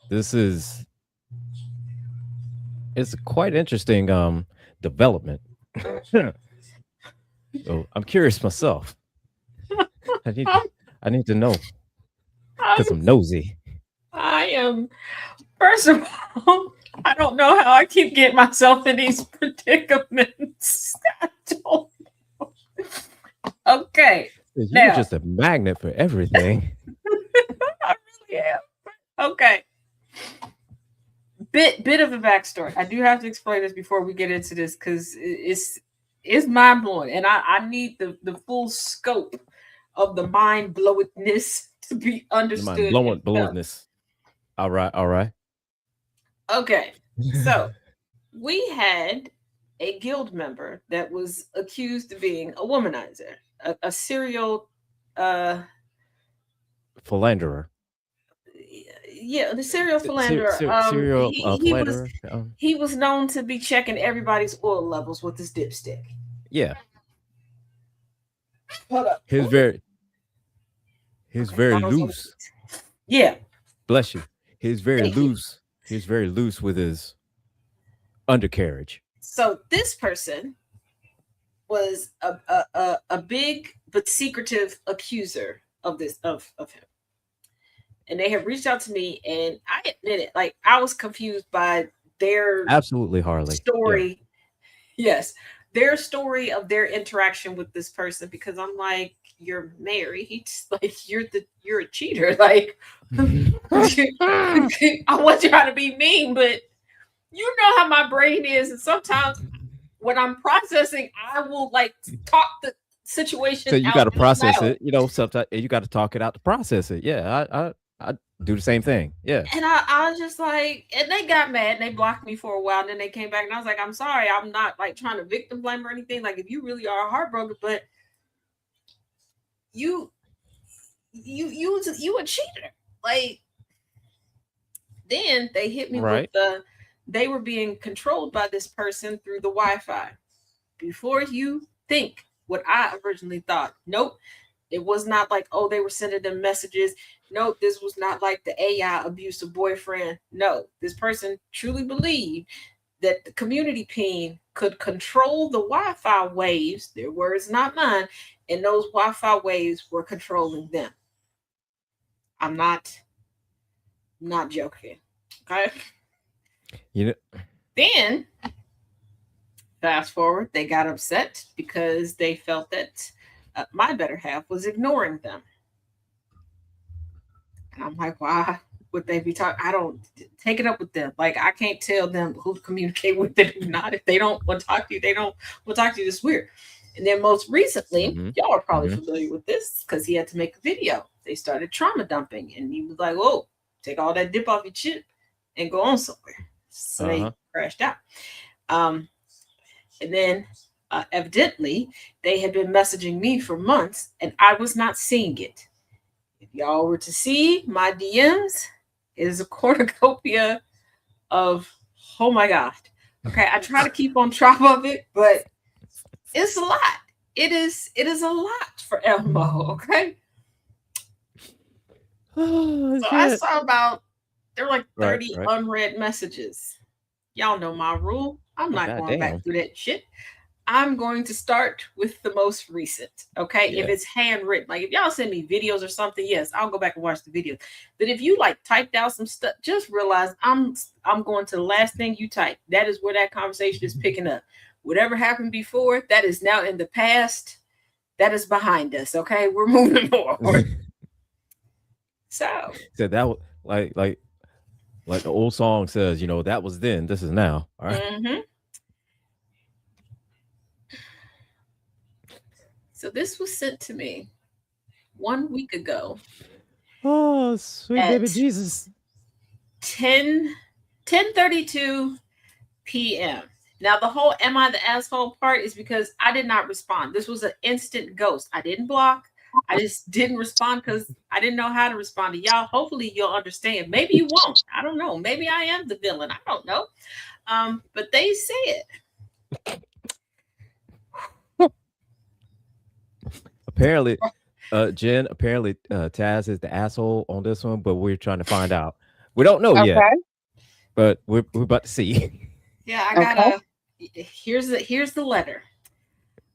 This is it's quite interesting development. So I'm curious myself. I need I'm, I need to know because I'm, I'm nosy. I am. First of all, I don't know how I keep getting myself in these predicaments. I don't. Okay, You're now just a magnet for everything. I really am. Okay, bit of a backstory. I do have to explain this before we get into this because it's mind blowing, and I need the full scope of the mind blowingness to be The mind understood and felt. blowingness. All right, all right. Okay, so we had a guild member that was accused of being a womanizer, a serial, uh, Philanderer. yeah, the serial philanderer. Serial He was philanderer. he was known to be checking everybody's oil levels with his dipstick. Yeah, Hold up. he's Ooh, very he's okay, very thought I was on the loose. keys. Yeah, Bless you. He's very thank you. loose. He's very loose with his undercarriage. So this person was a big but secretive accuser of this of him, and they had reached out to me, and I admit it, like I was confused by their Absolutely, Harley. Yeah. story. Yes, their story of their interaction with this person, because I'm like, you're married, like you're a cheater, like I want you to be mean, but you know how my brain is, and sometimes when I'm processing, I will like talk the So situation you got out to process loud. it. Sometimes you got to talk it out to process it. Yeah, I do the same thing. Yeah. And I was just like, and they got mad and they blocked me for a while. And then they came back and I was like, I'm sorry, I'm not like trying to victim blame or anything. Like, if you really are heartbroken, but you you a cheater. Like, then they hit me with Right. they were being controlled by this person through the Wi-Fi. Before you think what I originally thought, nope, it was not like, oh, they were sending them messages. No, this was not like the AI abusive boyfriend. No, this person truly believed that the community ping could control the Wi-Fi waves, their words, not mine, and those Wi-Fi waves were controlling them. I'm not joking. Okay. You know. Then fast forward, they got upset because they felt that my better half was ignoring them. And I'm like, why would they be talking? I don't take it up with them. Like, I can't tell them who to communicate with and who not. If they don't want to talk to you, they don't want to talk to you. It's weird. And then most recently, Hmm. y'all are probably Hmm. familiar with this because he had to make a video. They started trauma dumping, and he was like, "Whoa, take all that dip off your chip and go on somewhere." So Uh they huh. crashed out. Um, and then evidently, they had been messaging me for months, and I was not seeing it. If y'all were to see my DMs, it is a cornucopia of, oh my god. Okay, I try to keep on top of it, but it's a lot. It is a lot for Elmo. Okay, Oh so I shit. saw about, there were like Right. 30 Right. unread messages. Y'all know my rule. I'm Oh not going back goddamn. through that shit. I'm going to start with the most recent. Okay. If Yeah. it's handwritten, like if y'all send me videos or something, yes, I'll go back and watch the videos. But if you like typed out some stuff, just realize I'm going to the last thing you type. That is where that conversation is picking up. Whatever happened before, that is now in the past. That is behind us. Okay. We're moving forward. So, Said that was like the old song says. That was then. This is now. All right. mhm. So this was sent to me 1 week ago Oh, sweet baby at Jesus. 10:32 p.m. Now, the whole "am I the asshole" part is because I did not respond. This was an instant ghost. I didn't block. I just didn't respond because I didn't know how to respond to y'all. Hopefully, you'll understand. Maybe you won't. I don't know. Maybe I am the villain. I don't know. But they said, Apparently, Jen. Apparently, Taz is the asshole on this one, but we're trying to find out. We don't know yet, Okay. but we're about to see. Yeah, I Okay. gotta. Here's the letter.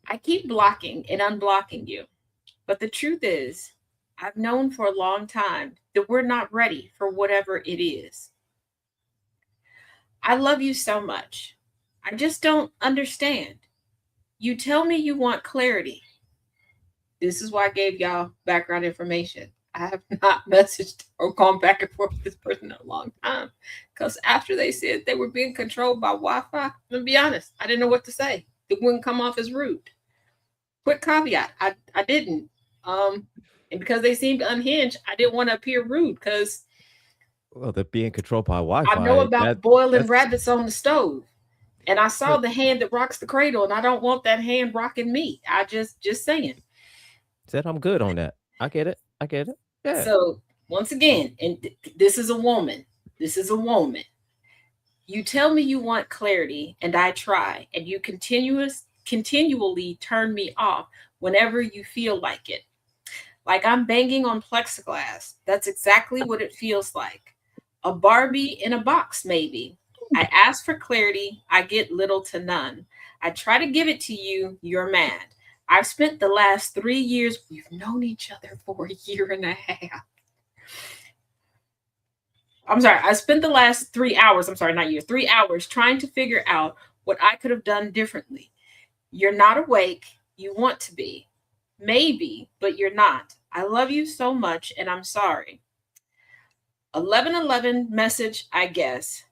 I keep blocking and unblocking you, but the truth is, I've known for a long time that we're not ready for whatever it is. I love you so much. I just don't understand. You tell me you want clarity. This is why I gave y'all background information. I have not messaged or gone back and forth with this person in a long time. Because after they said they were being controlled by Wi Fi, I'm going to be honest, I didn't know what to say. It wouldn't come off as rude. Quick caveat, I didn't. And because they seemed unhinged, I didn't want to appear rude because Well, they're being controlled by I know Wi-Fi. about boiling That's rabbits on the stove. And I saw but the hand that rocks the cradle, and I don't want that hand rocking me. I just saying. said I'm good on that. I get it. I get it. Yeah. So once again, and this is a woman. This is a woman. You tell me you want clarity, and I try, and you continually turn me off whenever you feel like it. Like I'm banging on plexiglass. That's exactly what it feels like. A Barbie in a box, maybe. I ask for clarity, I get little to none. I try to give it to you, you're mad. I've spent the last 3 years, we've known each other for a year and a half. I'm sorry, I spent the last 3 hours, I'm sorry, not years, 3 hours trying to figure out what I could have done differently. You're not awake, you want to be. Maybe, but you're not. I love you so much and I'm sorry. 1111 message, I guess.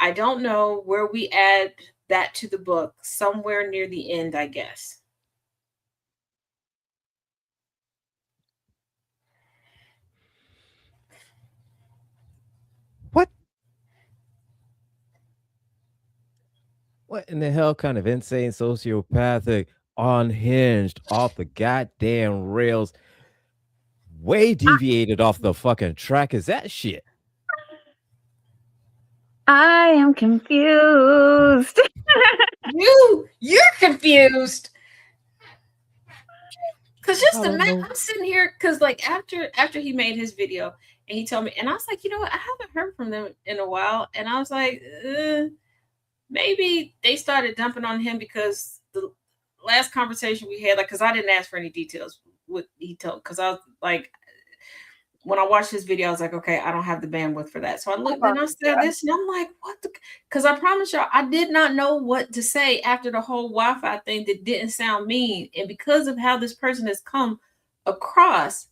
I don't know where we add that to the book, somewhere near the end, I guess. What? What in the hell kind of insane, sociopathic, unhinged, off the goddamn rails, way deviated off the fucking track is that shit? I am confused. You're confused. Cause just I don't imagine know. I'm sitting here because like after he made his video and he told me and I was like, you know what, I haven't heard from them in a while. And I was like, maybe they started dumping on him because the last conversation we had, like, because I didn't ask for any details what he told, because I was like, when I watched this video, I was like, okay, I don't have the bandwidth for that. So I looked and I said this, and I'm like, what the? Because I promise y'all, I did not know what to say after the whole Wi-Fi thing that didn't sound mean. And because of how this person has come across,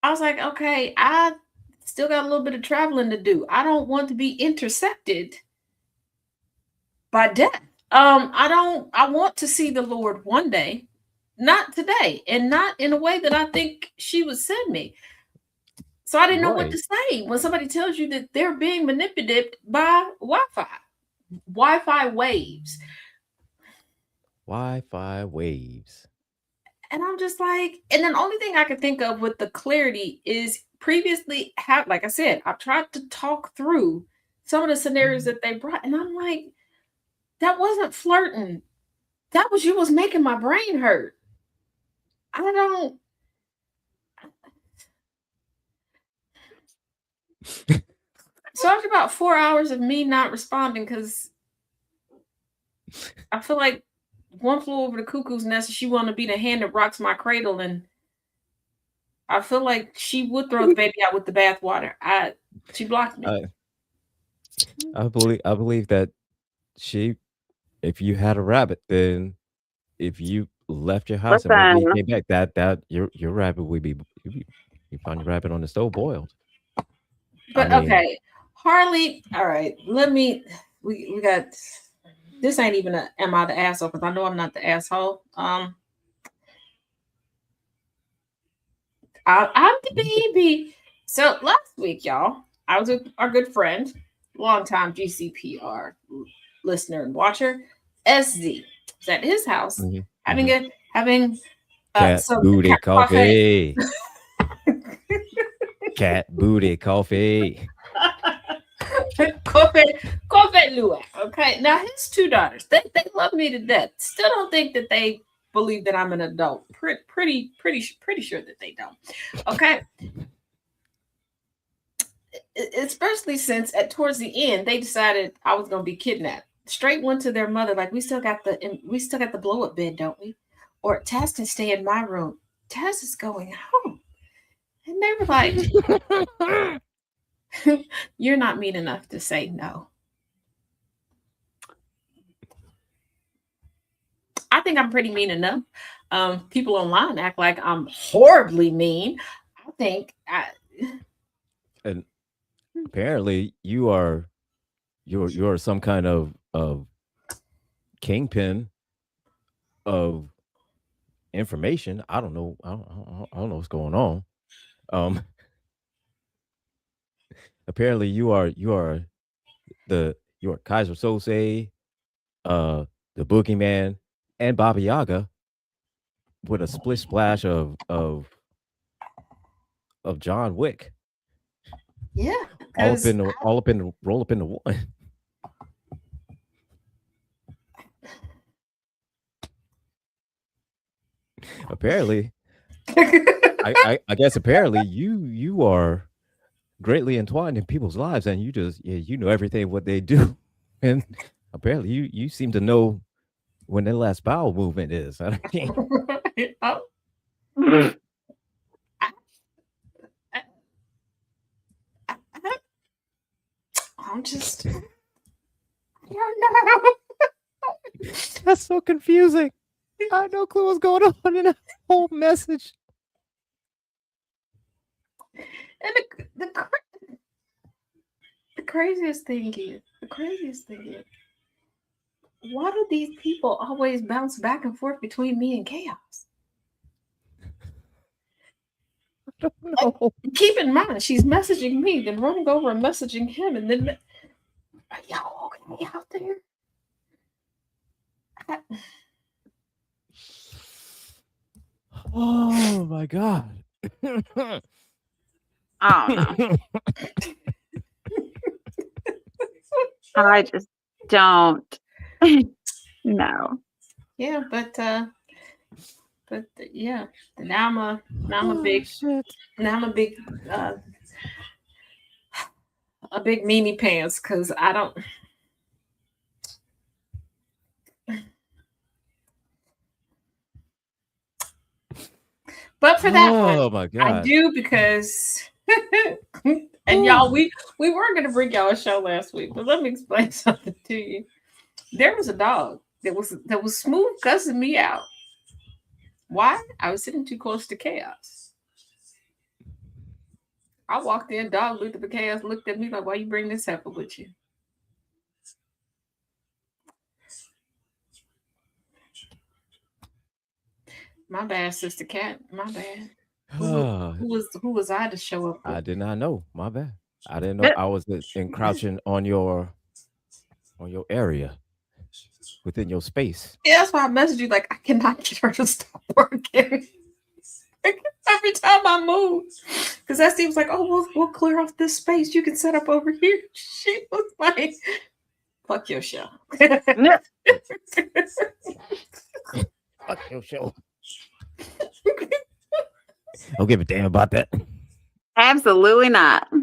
I was like, okay, I still got a little bit of traveling to do. I don't want to be intercepted by death. I want to see the Lord one day, not today, and not in a way that I think she would send me. So I didn't know what to say when somebody tells you that they're being manipulated by Wi-Fi waves. Wi-Fi waves. And I'm just like, and then the only thing I could think of with the clarity is previously, like I said, I've tried to talk through some of the scenarios that they brought, and I'm like, that wasn't flirting. That was you was making my brain hurt. I don't. So after about 4 hours of me not responding, because I feel like one flew over the cuckoo's nest, and she wanted to be the hand that rocks my cradle, and I feel like she would throw the baby out with the bathwater. She blocked me. I believe that she, if you had a rabbit, then if you left your house and maybe you came back, that your rabbit would be you find your rabbit on the stove boiled. But I mean, okay, Harley. All right, we got this. Ain't even a am I the asshole? Because I know I'm not the asshole. I'm the baby. So last week, y'all, I was with our good friend, longtime GCPR listener and watcher, SZ. Was at his house having cat booty coffee. Cat booty coffee. Coffee Luwak. Okay. Now his two daughters, they love me to death. Still don't think that they believe that I'm an adult. Pretty sure that they don't. Okay. especially since towards the end they decided I was gonna be kidnapped. Straight went to their mother like, we still got the blow up bed, don't we? Or Taz can stay in my room. Taz is going home, and they were like, "You're not mean enough to say no." I think I'm pretty mean enough. People online act like I'm horribly mean. I think And apparently you're some kind of kingpin of information. I don't know. I don't know what's going on. Um, apparently you are Kaiser Sose, the Boogeyman, and Baba Yaga with a splish splash of John Wick. yeah, All up in the roll up into one. Apparently, I guess apparently you are greatly entwined in people's lives, and you know everything what they do, and apparently you seem to know when their last bowel movement is. I mean, Oh, I'm just, I don't know. that's so confusing. I had no clue what's going on in that whole message. And the craziest thing is, why do these people always bounce back and forth between me and Chaos? I don't know. Keep in mind, she's messaging me, then running over and messaging him, and then, are y'all okay out there? Oh my god. Oh no. I just don't. No. Yeah, but yeah, now I'm a big shit. now I'm a big meanie pants because I don't. But for that Oh one, my god. I do because and y'all, we weren't gonna bring y'all a show last week, but let me explain something to you. There was a dog that was smooth cussing me out. Why? I was sitting too close to Chaos. I walked in, dog looked at the Chaos, looked at me like, why you bring this heifer with you? My bad, Sister Cat. My bad. Who was I to show up with? I did not know. My bad. I didn't know I was encroaching on your area within your space. Yeah, that's why I messaged you. Like, I cannot get her to stop working. Every time I move, because that seems like, oh, we'll clear off this space. You can set up over here. She was like, fuck your show. Fuck your show. Don't give a damn about that. Absolutely not. I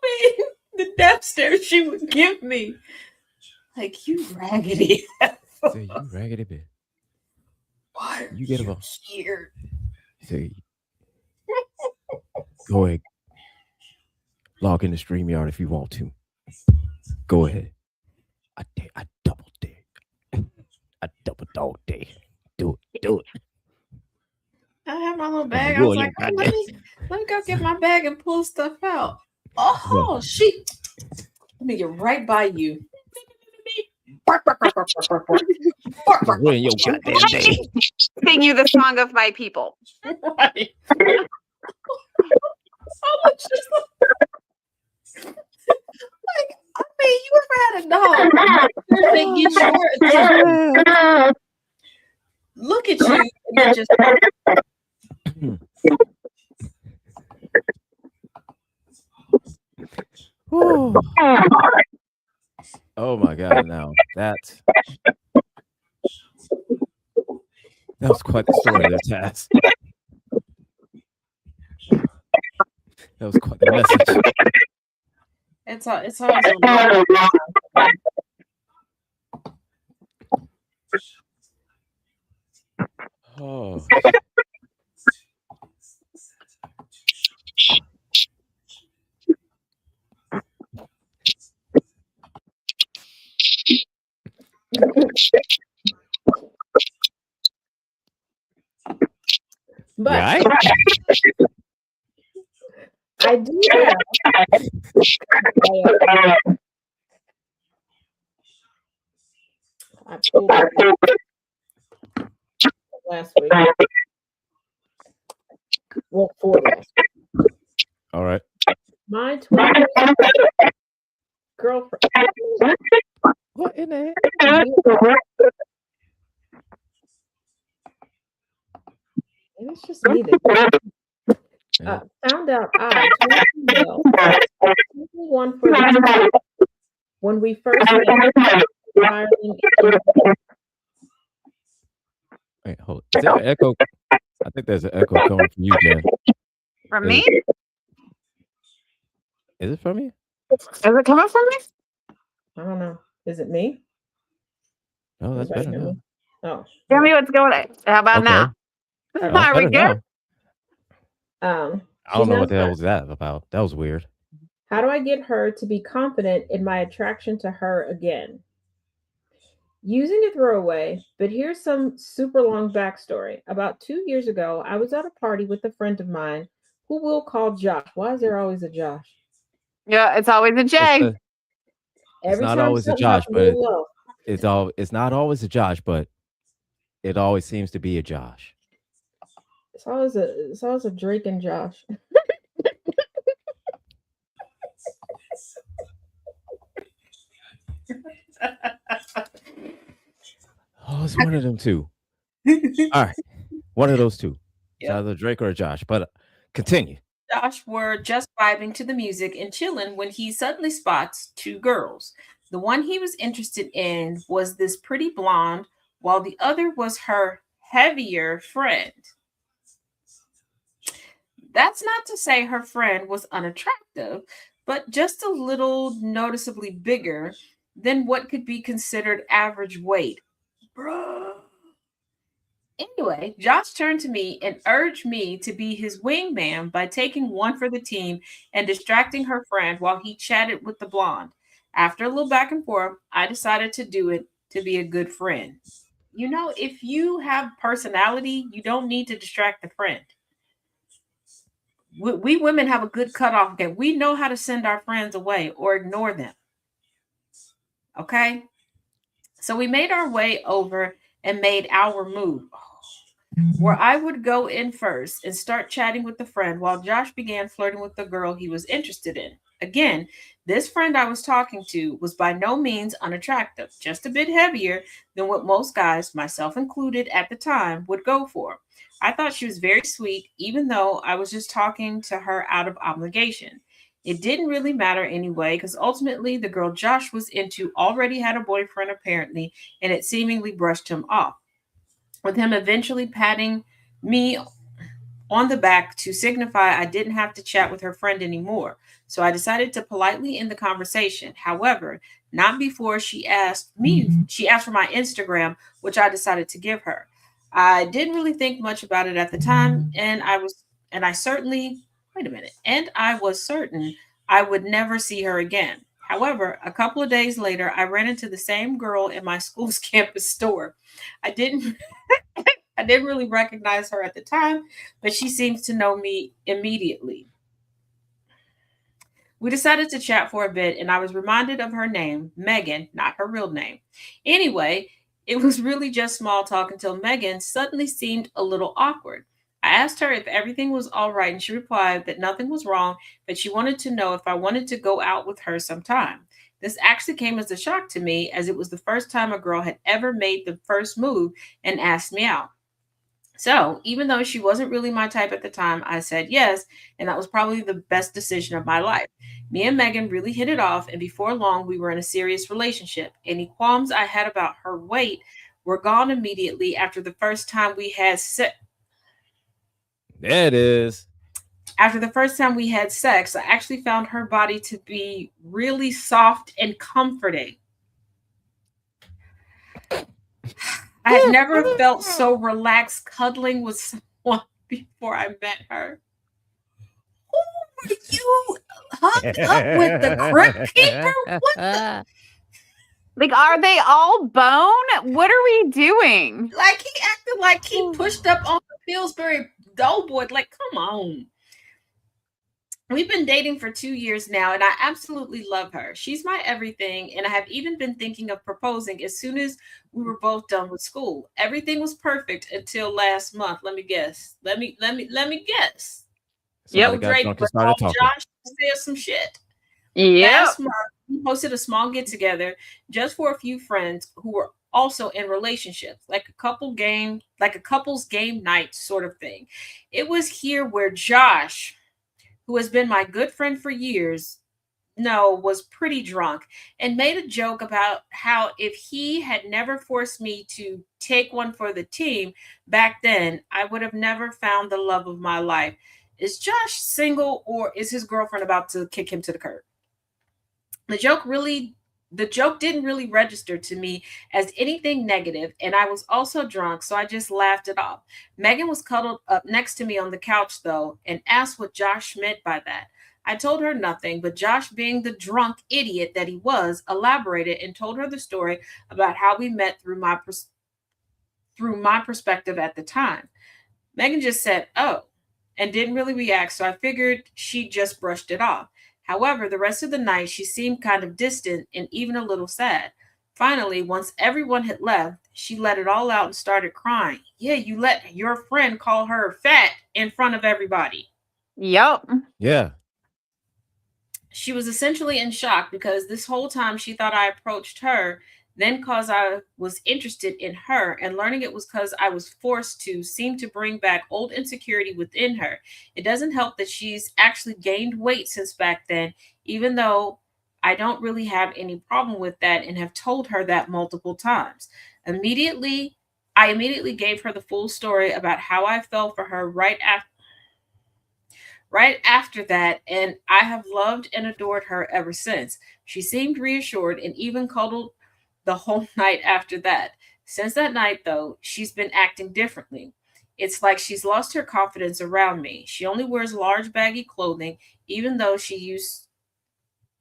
mean, the death stare she would give me. Like, you raggedy. Say, you raggedy bitch. Why You get him here? Say, go ahead. Log in the StreamYard if you want to. Go ahead. I double dare. I double dog dare. Do it. I have my little bag. I was like, oh, let me go get my bag and pull stuff out. Oh, she. Let me get right by you. Ruin your goddamn day. Sing you the song of my people. Right. I was just like, I mean, you ever had a dog? They get your attention. Look at you. And just. Oh my god! Now that was quite the story of the task. That was quite the message. it's always a Oh. But Right? I do have I pulled it last week. Well, 4 last week. All right. My 20 girlfriend. What in the heck? And it's just me that found out I, 21 for the when we first met. Wait, hold. Is there an echo? I think there's an echo coming from you, Jen. From Is me? it- Is it from you? Is it coming from me? I don't know. Is it me? Oh, that's Everybody better hear now. me? Oh. Tell me what's going on. How about Okay. now? Oh, Are we better good? now. I She don't know what knows the hell that. was that about. That was weird. How do I get her to be confident in my attraction to her again? Using a throwaway, but here's some super long backstory. About 2 years ago, I was at a party with a friend of mine who we'll call Josh. Why is there always a Josh? Yeah, it's always a It's, J. the, it's Every not time always a something Josh, happens, but we'll love. it's not always a Josh, but it always seems to be a Josh. It's always a Drake and Josh. Oh, it's one of them two. All right, one of those two. It's Yep. either Drake or a Josh. But continue. Josh were just vibing to the music and chilling when he suddenly spots two girls. The one he was interested in was this pretty blonde, while the other was her heavier friend. That's not to say her friend was unattractive, but just a little noticeably bigger than what could be considered average weight. Bruh. Anyway, Josh turned to me and urged me to be his wingman by taking one for the team and distracting her friend while he chatted with the blonde. After a little back and forth, I decided to do it to be a good friend. You know, if you have personality, you don't need to distract the friend. We women have a good cutoff game. We know how to send our friends away or ignore them. Okay? So we made our way over and made our move, where I would go in first and start chatting with the friend while Josh began flirting with the girl he was interested in. Again, this friend I was talking to was by no means unattractive, just a bit heavier than what most guys, myself included at the time, would go for. I thought she was very sweet, even though I was just talking to her out of obligation. It didn't really matter anyway, because ultimately the girl Josh was into already had a boyfriend, apparently, and it seemingly brushed him off, with him eventually patting me on the back to signify I didn't have to chat with her friend anymore. So I decided to politely end the conversation. However, not before she asked for my Instagram, which I decided to give her. I didn't really think much about it at the time, and I certainly, wait a minute, and I was certain I would never see her again. However, a couple of days later, I ran into the same girl in my school's campus store. I didn't I didn't really recognize her at the time, but she seems to know me immediately. We decided to chat for a bit, and I was reminded of her name, Megan, not her real name. Anyway, it was really just small talk until Megan suddenly seemed a little awkward. I asked her if everything was all right, and she replied that nothing was wrong, but she wanted to know if I wanted to go out with her sometime. This actually came as a shock to me, as it was the first time a girl had ever made the first move and asked me out. So, even though she wasn't really my type at the time, I said yes, and that was probably the best decision of my life. Me and Megan really hit it off, and before long, we were in a serious relationship. Any qualms I had about her weight were gone immediately after the first time we had sex. There it is. After the first time we had sex, I actually found her body to be really soft and comforting. I had never felt so relaxed cuddling with someone before I met her. Who were you hooked up with? The crypt keeper? What the? Like, are they all bone? What are we doing? Like, he acted like he pushed up on the Pillsbury Doughboy. Like, come on. We've been dating for 2 years now, and I absolutely love her. She's my everything, and I have even been thinking of proposing as soon as we were both done with school. Everything was perfect until last month. Let me guess. Let me guess. Somebody No got Drake, drunk but and started talking. Josh said some shit. Yep. Last month, we hosted a small get together just for a few friends who were also in relationships, like a couple's game night sort of thing. It was here where Josh, who has been my good friend for years, was pretty drunk and made a joke about how if he had never forced me to take one for the team back then, I would have never found the love of my life. Is Josh single, or is his girlfriend about to kick him to the curb? The joke didn't really register to me as anything negative, and I was also drunk, so I just laughed it off. Megan was cuddled up next to me on the couch, though, and asked what Josh meant by that. I told her nothing, but Josh, being the drunk idiot that he was, elaborated and told her the story about how we met through my perspective at the time. Megan just said, "Oh," and didn't really react, so I figured she just brushed it off. However, the rest of the night, she seemed kind of distant and even a little sad. Finally, once everyone had left, she let it all out and started crying. Yeah, you let your friend call her fat in front of everybody. Yep. Yeah. She was essentially in shock because this whole time she thought I approached her, then because I was interested in her, and learning it was because I was forced to, seemed to bring back old insecurity within her. It doesn't help that she's actually gained weight since back then, even though I don't really have any problem with that and have told her that multiple times. I immediately gave her the full story about how I fell for her right after that, and I have loved and adored her ever since. She seemed reassured and even cuddled the whole night after that. Since that night, though, she's been acting differently. It's like she's lost her confidence around me. She only wears large baggy clothing, even though she used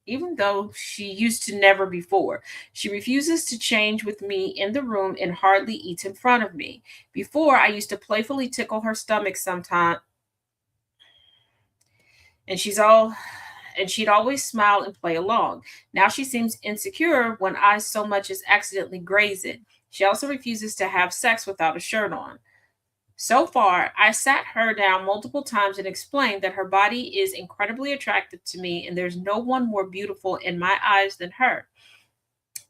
to never before. She refuses to change with me in the room and hardly eats in front of me. Before, I used to playfully tickle her stomach sometimes, and she'd always smile and play along. Now she seems insecure when I so much as accidentally graze it. She also refuses to have sex without a shirt on. So far, I sat her down multiple times and explained that her body is incredibly attractive to me and there's no one more beautiful in my eyes than her.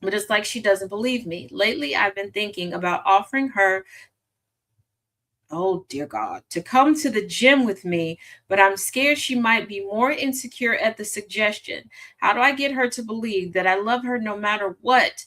But it's like she doesn't believe me. Lately, I've been thinking about offering her, oh dear God, to come to the gym with me, but I'm scared she might be more insecure at the suggestion. How do I get her to believe that I love her no matter what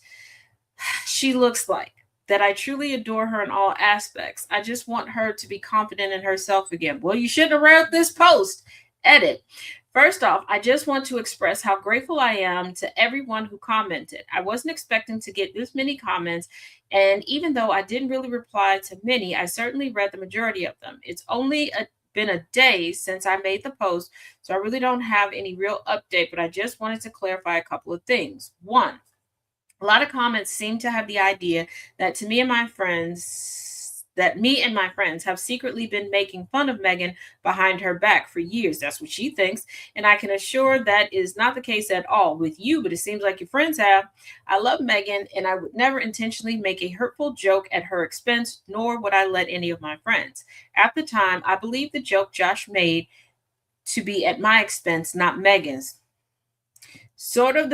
she looks like? That I truly adore her in all aspects. I just want her to be confident in herself again. Well, you shouldn't have read this post. Edit. First off, I just want to express how grateful I am to everyone who commented. I wasn't expecting to get this many comments, and even though I didn't really reply to many, I certainly read the majority of them. It's only been a day since I made the post, so I really don't have any real update, but I just wanted to clarify a couple of things. One, a lot of comments seem to have the idea that me and my friends have secretly been making fun of Megan behind her back for years. That's what she thinks. And I can assure that is not the case at all with you, but it seems like your friends have. I love Megan, and I would never intentionally make a hurtful joke at her expense, nor would I let any of my friends. At the time, I believe the joke Josh made to be at my expense, not Megan's. Sort of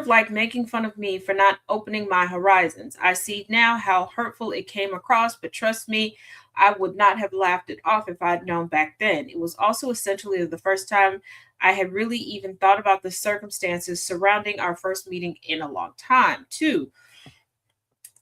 like making fun of me for not opening my horizons. I see now how hurtful it came across, but trust me, I would not have laughed it off if I'd known back then. It was also essentially the first time I had really even thought about the circumstances surrounding our first meeting in a long time, too.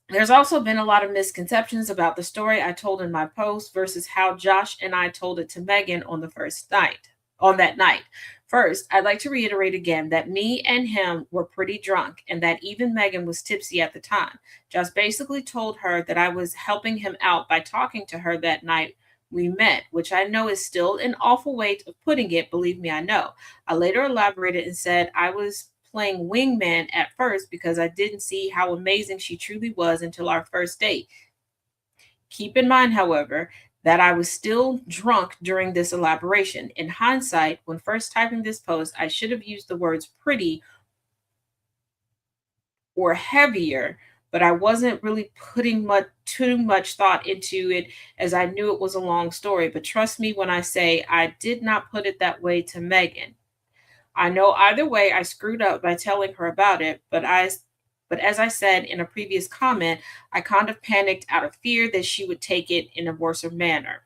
There's also been a lot of misconceptions about the story I told in my post versus how Josh and I told it to Megan on the first night, on that night. First, I'd like to reiterate again that me and him were pretty drunk and that even Megan was tipsy at the time. Josh basically told her that I was helping him out by talking to her that night we met, which I know is still an awful way of putting it, believe me, I know. I later elaborated and said I was playing wingman at first because I didn't see how amazing she truly was until our first date. Keep in mind, however, that I was still drunk during this elaboration. In hindsight, when first typing this post, I should have used the words pretty or heavier, but I wasn't really putting too much thought into it as I knew it was a long story. But trust me when I say I did not put it that way to Megan. I know either way I screwed up by telling her about it, but as I said in a previous comment, I kind of panicked out of fear that she would take it in a worse manner.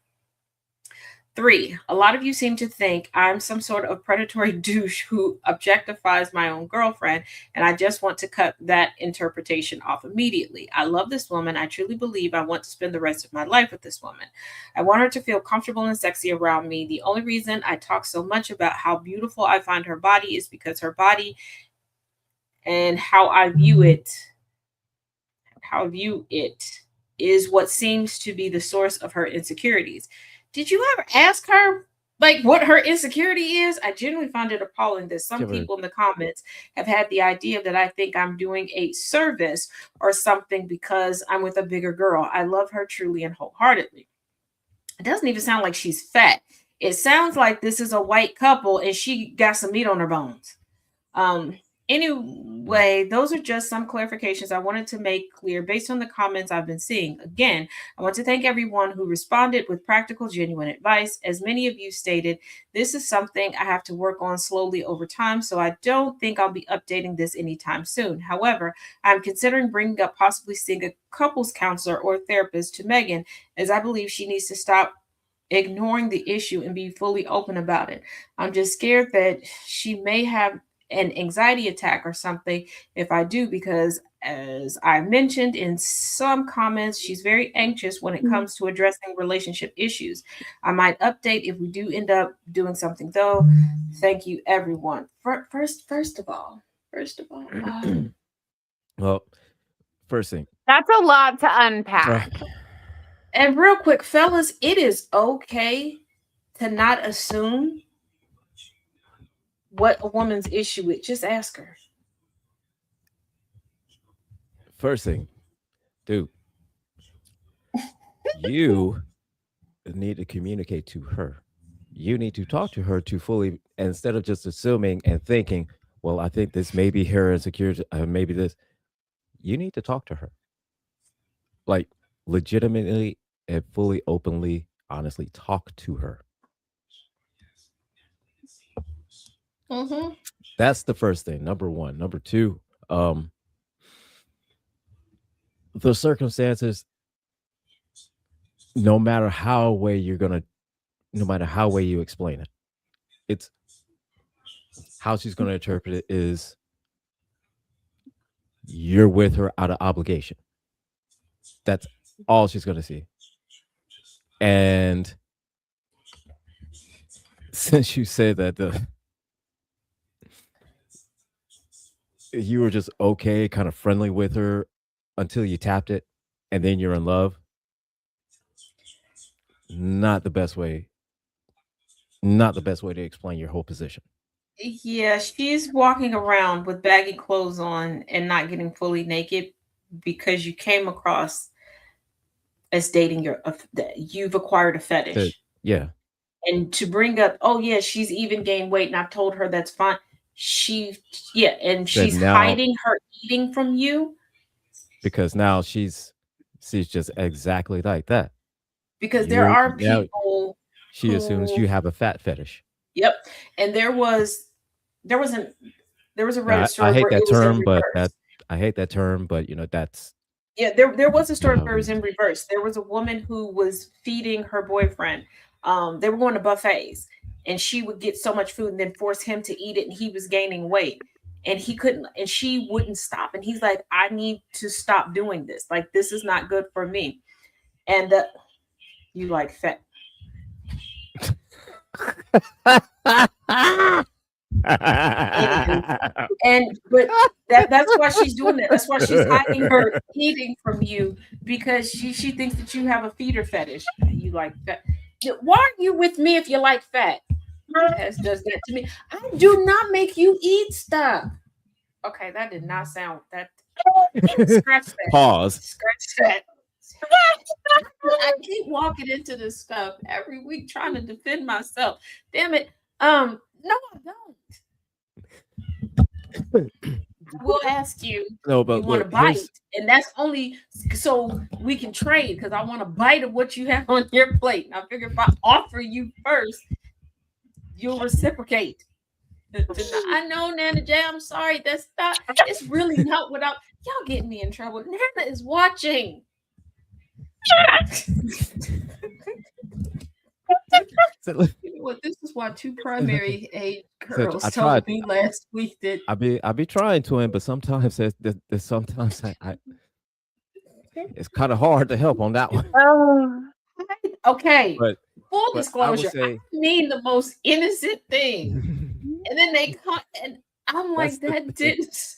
Three, a lot of you seem to think I'm some sort of predatory douche who objectifies my own girlfriend, and I just want to cut that interpretation off immediately. I love this woman. I truly believe I want to spend the rest of my life with this woman. I want her to feel comfortable and sexy around me. The only reason I talk so much about how beautiful I find her body is because her body and how I view it is what seems to be the source of her insecurities. Did you ever ask her like what her insecurity is? I genuinely find it appalling that some Give her people in the comments have had the idea that I think I'm doing a service or something because I'm with a bigger girl. I love her truly and wholeheartedly. It doesn't even sound like she's fat. It sounds like this is a white couple and she got some meat on her bones. Um, anyway, those are just some clarifications I wanted to make clear based on the comments I've been seeing. Again, I want to thank everyone who responded with practical, genuine advice. As many of you stated, this is something I have to work on slowly over time, so I don't think I'll be updating this anytime soon. However, I'm considering bringing up possibly seeing a couples counselor or therapist to Megan, as I believe she needs to stop ignoring the issue and be fully open about it. I'm just scared that she may have an anxiety attack or something if I do, because as I mentioned in some comments, she's very anxious when it comes to addressing relationship issues. I might update if we do end up doing something though. Thank you, everyone. First of all, well, first thing. That's a lot to Uh, unpack. and real quick, fellas, it is okay to not assume what a woman's issue is. Just ask her. first thing, dude, you need to communicate to her. You need to talk to her to fully, instead of just assuming and thinking, well, I think this may be her insecurity, maybe this. You need to talk to her, like legitimately and fully, openly, honestly, talk to her. Mm-hmm. That's the first thing. Number one. Number two, the circumstances, no matter how way you're gonna, no matter how way you explain it, it's how she's gonna interpret it is you're with her out of obligation. That's all she's gonna see. And since you say that you were just okay, kind of friendly with her until you tapped it, and then you're in love, not the best way. Not the best way to explain your whole position. Yeah, she's walking around with baggy clothes on and not getting fully naked because you came across as dating you've acquired a So, fetish. yeah. And to bring up, oh yeah, she's even gained weight, and I've told her that's fine. She, yeah, and Said she's now hiding her eating from you because now she's just exactly like that. because there You're are now people she assumes who, you have a fat fetish. yep, and there was there was a Now, Reddit I story hate where that it was in term, but reverse. I hate that term, but that's Yeah, there was a not story how where it it was is. in reverse. There was a woman who was feeding her boyfriend. They were going to buffets, and she would get so much food and then force him to eat it, and he was gaining weight. and he couldn't, and she wouldn't stop. And he's like, I need to stop doing this. Like, this is not good for me. And you like fat. And but that's why she's doing that. That's why she's hiding her eating from you, because she thinks that you have a feeder fetish. You like fat. Why are you with me if you like fat? Does that to me. I do not make you eat stuff. Okay, that did not sound that. Scratch that. Pause. Scratch that. I keep walking into this stuff every week trying to defend myself. Damn it. No, I don't. I will ask you. No, but you want to bite, and that's only so we can trade, because I want a bite of what you have on your plate. And I figure if I offer you first, you'll reciprocate. I know, Nana J, I'm sorry. That's not. It's really not without y'all getting me in trouble. Nana is watching. You know what? This is why two primary age girls told me last week that I be trying to him, but sometimes there's sometimes I it's kind of hard to help on that one. Okay, but full disclosure, I mean the most innocent thing, and then they come, and I'm like, that didn't.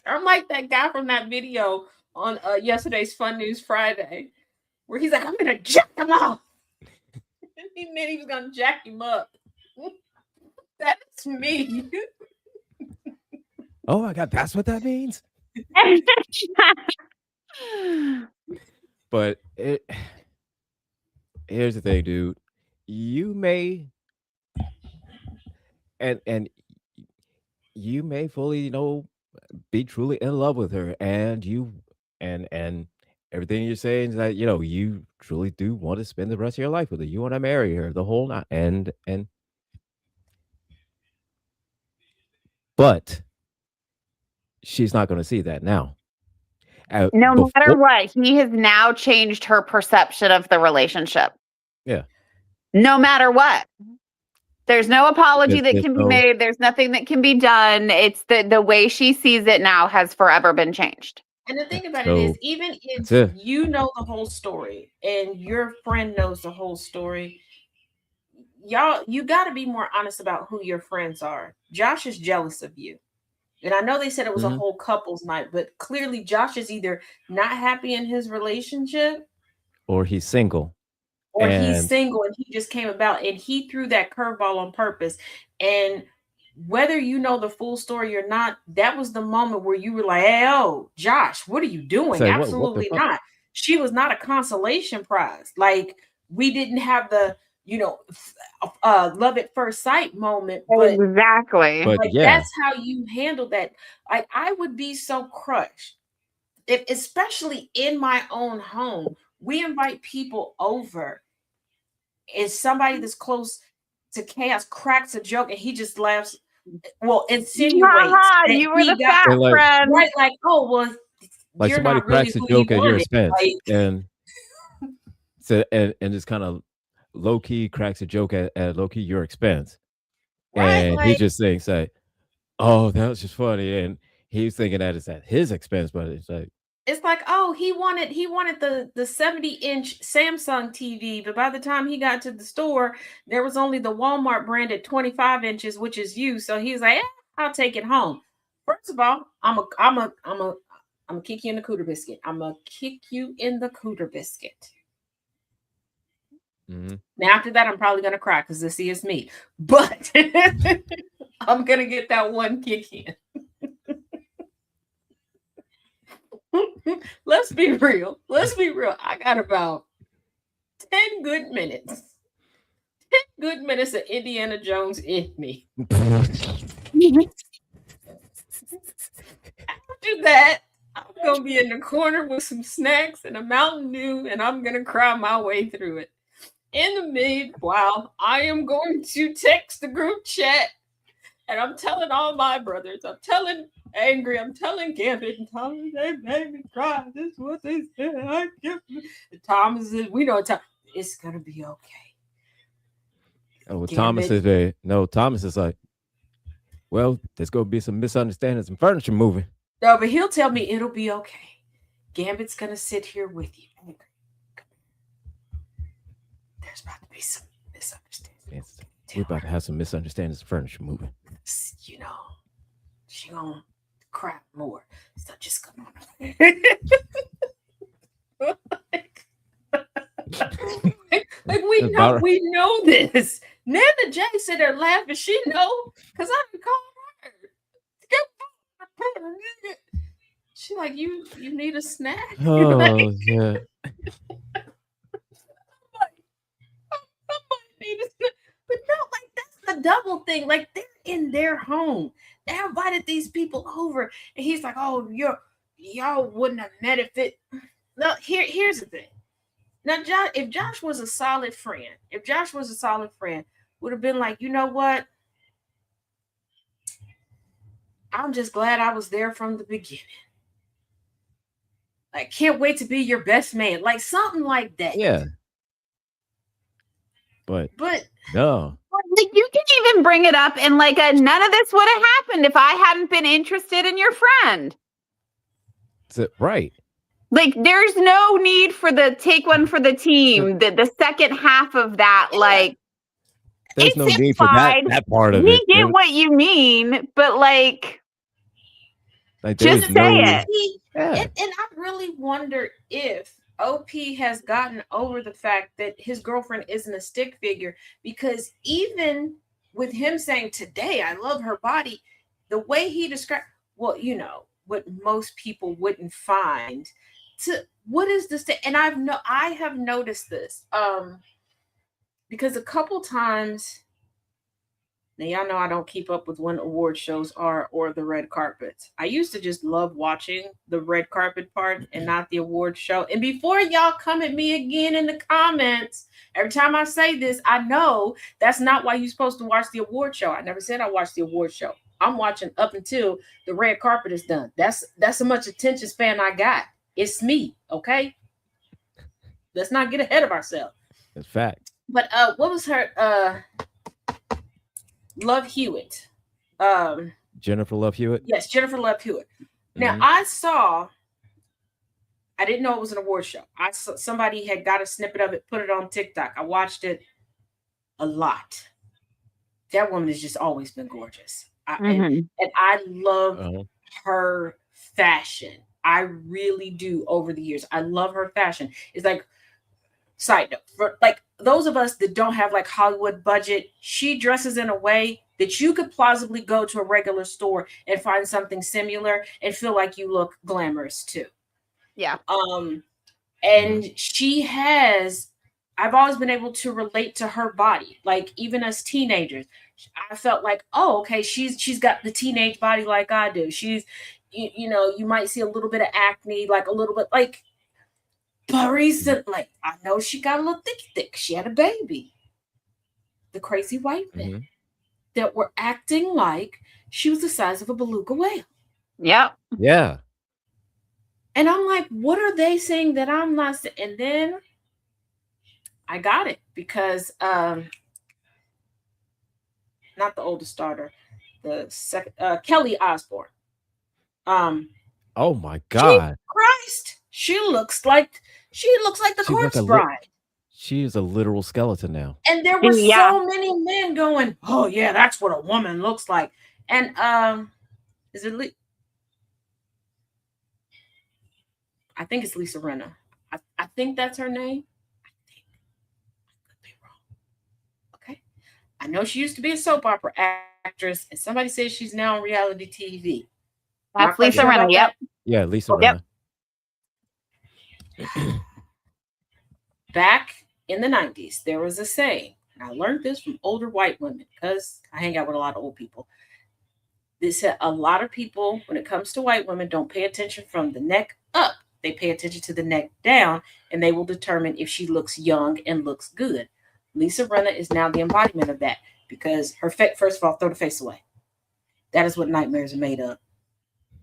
I'm like that guy from that video on yesterday's Fun News Friday, where he's like, I'm gonna jack him off. He meant he was gonna jack him up. That's me. Oh my God, that's what that means. But here's the thing, dude. You may and you may fully, be truly in love with her, and and everything you're saying is that you truly do want to spend the rest of your life with her. You want to marry her, the whole night, and but she's not going to see that now. No matter what, he has now changed her perception of the relationship. Yeah. No matter what. There's no apology that can be made. There's nothing that can be done. It's the way she sees it now has forever been changed. And the thing about it is, even if you know the whole story and your friend knows the whole story, you got to be more honest about who your friends are. Josh is jealous of you. And I know they said it was a whole couples night, but clearly Josh is either not happy in his relationship, or he's single. He's single and he just came about, and he threw that curveball on purpose. And whether you know the full story or not, that was the moment where you were like, hey, oh, Josh, what are you doing? Absolutely not. She was not a consolation prize. Like, we didn't have the, love at first sight moment. But, exactly. But that's how you handle that. Like, I would be so crushed, if, especially in my own home, we invite people over, and somebody that's close to chaos cracks a joke and he just laughs. Well, insinuates that you were the fat friend. Right, like, oh, well, like you're somebody not really cracks a joke at your expense, like, and just kind of low key cracks a joke at low key your expense, right, and like, he just say, oh, that was just funny, and he's thinking that it's at his expense, but it's like, oh, he wanted the 70-inch Samsung TV, but by the time he got to the store, there was only the Walmart branded 25 inches, which is you. So he was like, I'll take it home. First of all, I'm gonna kick you in the cooter biscuit. I'm gonna kick you in the cooter biscuit. Mm-hmm. Now after that, I'm probably gonna cry because this is me. But I'm gonna get that one kick in. Let's be real. I got about 10 good minutes. 10 good minutes of Indiana Jones in me. After that, I'm going to be in the corner with some snacks and a Mountain Dew, and I'm going to cry my way through it. In the meanwhile, I am going to text the group chat, and I'm telling all my brothers, I'm telling Angry, I'm telling Gambit and Thomas, they made me cry. This is what they said. Thomas is, we know Tom, it's gonna be okay. Oh, Thomas is Thomas is like, well, there's gonna be some misunderstandings and furniture moving. No, but he'll tell me it'll be okay. Gambit's gonna sit here with you. There's about to be some misunderstandings. We're about to have some misunderstandings and furniture moving. You know, she gonna cry more. So just come on. like we know this. Nana Jay said they're laughing. She know because I didn't call her. She like you need a snack. Oh yeah. But no, like that's the double thing. Like they're in their home. They invited these people over, and he's like, "Oh, y'all wouldn't have met if it." No, here's the thing. Now, if Josh was a solid friend, would have been like, you know what? I'm just glad I was there from the beginning. Like, can't wait to be your best man. Like something like that. Yeah. But no. Like you can even bring it up and like none of this would have happened if I hadn't been interested in your friend. Right. Like there's no need for the take one for the team. The second half of that, like there's no need for that part of it. We get what you mean, but like just say it. And I really wonder if OP has gotten over the fact that his girlfriend isn't a stick figure, because even with him saying today, I love her body, the way he described, well, you know, what most people wouldn't find to what is this? And I have noticed this because a couple times, now y'all know I don't keep up with when award shows are or the red carpets. I used to just love watching the red carpet part and not the award show. And before y'all come at me again in the comments, every time I say this, I know that's not why you're supposed to watch the award show. I never said I watched the award show. I'm watching up until the red carpet is done. That's how much attention span I got. It's me, okay? Let's not get ahead of ourselves. That's fact. But what was her Love Hewitt. Jennifer Love Hewitt? Yes, Jennifer Love Hewitt. Now, Mm-hmm. I didn't know it was an award show. I saw somebody had got a snippet of it, put it on TikTok. I watched it a lot. That woman has just always been gorgeous. And I love her fashion. I really do over the years. I love her fashion. It's like, side note, for like those of us that don't have like Hollywood budget, she dresses in a way that you could plausibly go to a regular store and find something similar and feel like you look glamorous too. Yeah. And she has, I've always been able to relate to her body. Like even as teenagers, I felt like, oh, okay, she's got the teenage body like I do. She's, you know, you might see a little bit of acne, like a little bit like, but recently, I know she got a little thick. She had a baby. The crazy white men that were acting like she was the size of a beluga whale. Yep. Yeah. And I'm like, what are they saying that I'm not? And then I got it because not the oldest daughter, the second, Kelly Osbourne. Oh my God. Christ. She looks like the corpse bride. She is a literal skeleton now. And there were so many men going, oh yeah, that's what a woman looks like. And is it I think it's Lisa Rinna. I think that's her name. I could be wrong. Okay. I know she used to be a soap opera actress, and somebody says she's now on reality TV. That's Lisa Rinna. Yep. Yeah, Lisa Rinna. Back in the 90s, there was a saying, and I learned this from older white women because I hang out with a lot of old people. They said a lot of people, when it comes to white women, don't pay attention from the neck up. They pay attention to the neck down, and they will determine if she looks young and looks good. Lisa Rinna is now the embodiment of that because her first of all, throw the face away. That is what nightmares are made of.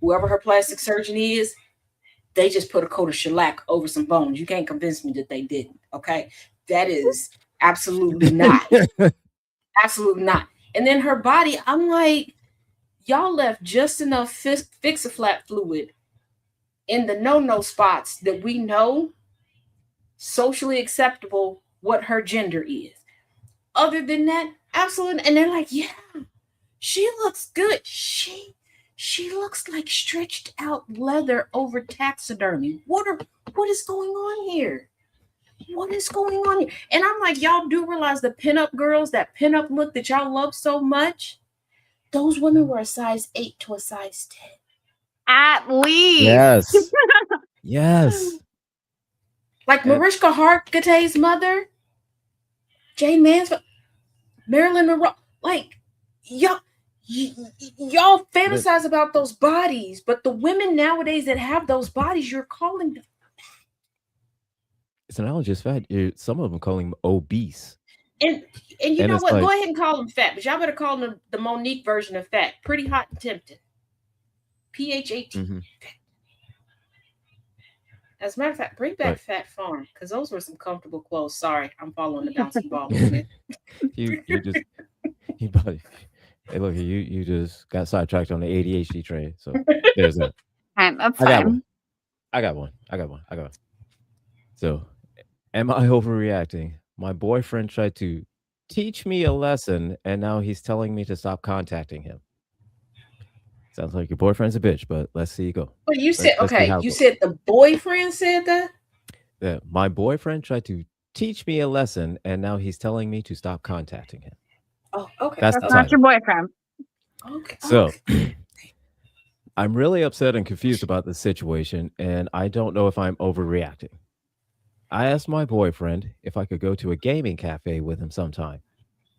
Whoever her plastic surgeon is, they just put a coat of shellac over some bones. You can't convince me that they didn't. Okay. That is absolutely not. Absolutely not. And then her body, I'm like, y'all left just enough fix-a-flat fluid in the no-no spots that we know socially acceptable what her gender is. Other than that, absolutely. And they're like, yeah, she looks good. She looks like stretched out leather over taxidermy. What is going on here? What is going on here? And I'm like, y'all do realize the pinup girls, that pinup look that y'all love so much, those women were a size 8 to a size 10. At least. Yes. Yes. Like Mariska Hargitay's mother, Jane Mansfield, Marilyn Monroe. Like, y'all fantasize about those bodies, but the women nowadays that have those bodies, you're calling them. It's not just fat. Some of them call him obese. And you know what? Go ahead and call them fat, but y'all better call them the Monique version of fat. Pretty hot and tempting. PHAT. Mm-hmm. As a matter of fact, bring back Fat Farm, because those were some comfortable clothes. Sorry, I'm following the bouncing ball movement. Hey, look, you just got sidetracked on the ADHD train. So there's that. That's fine. I got one. So, am I overreacting? My boyfriend tried to teach me a lesson, and now he's telling me to stop contacting him. Sounds like your boyfriend's a bitch, but let's see you go. But you said, you said the boyfriend said that? Yeah, my boyfriend tried to teach me a lesson, and now he's telling me to stop contacting him. Oh, okay. That's not your boyfriend. Okay. So, I'm really upset and confused about this situation, and I don't know if I'm overreacting. I asked my boyfriend if I could go to a gaming cafe with him sometime.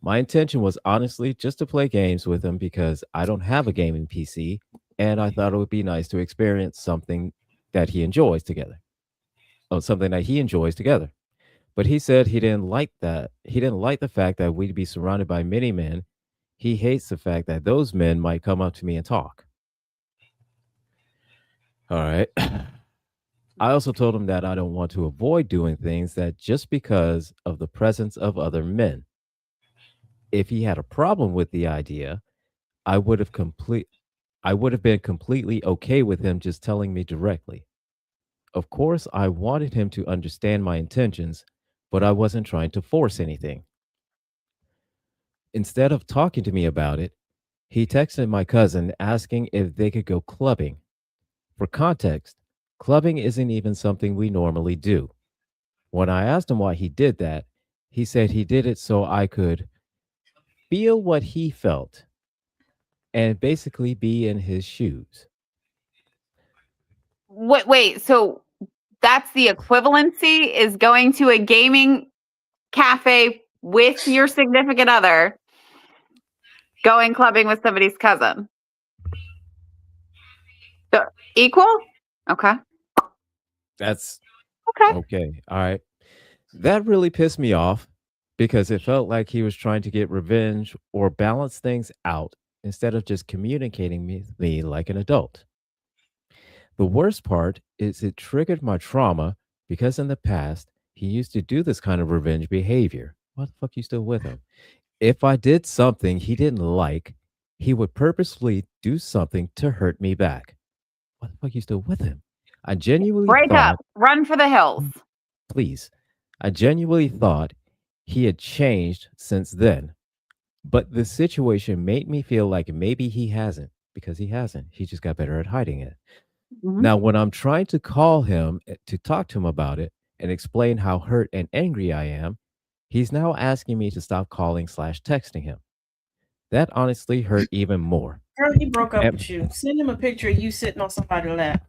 My intention was honestly just to play games with him because I don't have a gaming PC, and I thought it would be nice to experience something that he enjoys together. Oh, something that he enjoys together. But he said he didn't like that. He didn't like the fact that we'd be surrounded by many men. He hates the fact that those men might come up to me and talk. All right. I also told him that I don't want to avoid doing things that just because of the presence of other men. If he had a problem with the idea, I would have been completely okay with him just telling me directly. Of course, I wanted him to understand my intentions, but I wasn't trying to force anything. Instead of talking to me about it, he texted my cousin asking if they could go clubbing. For context, clubbing isn't even something we normally do. When I asked him why he did that, he said he did it so I could feel what he felt and basically be in his shoes. Wait, so that's the equivalency is going to a gaming cafe with your significant other, going clubbing with somebody's cousin. So, equal? Okay. That's okay. All right. That really pissed me off because it felt like he was trying to get revenge or balance things out instead of just communicating with me like an adult. The worst part is it triggered my trauma because in the past, he used to do this kind of revenge behavior. Why the fuck you still with him? If I did something he didn't like, he would purposefully do something to hurt me back. Why the fuck you still with him? I genuinely break up, run for the hills. Please. I genuinely thought he had changed since then. But the situation made me feel like maybe he hasn't, because he hasn't. He just got better at hiding it. Mm-hmm. Now, when I'm trying to call him to talk to him about it and explain how hurt and angry I am, he's now asking me to stop calling / texting him. That honestly hurt even more. Girl, he broke up with you. Send him a picture of you sitting on somebody's lap.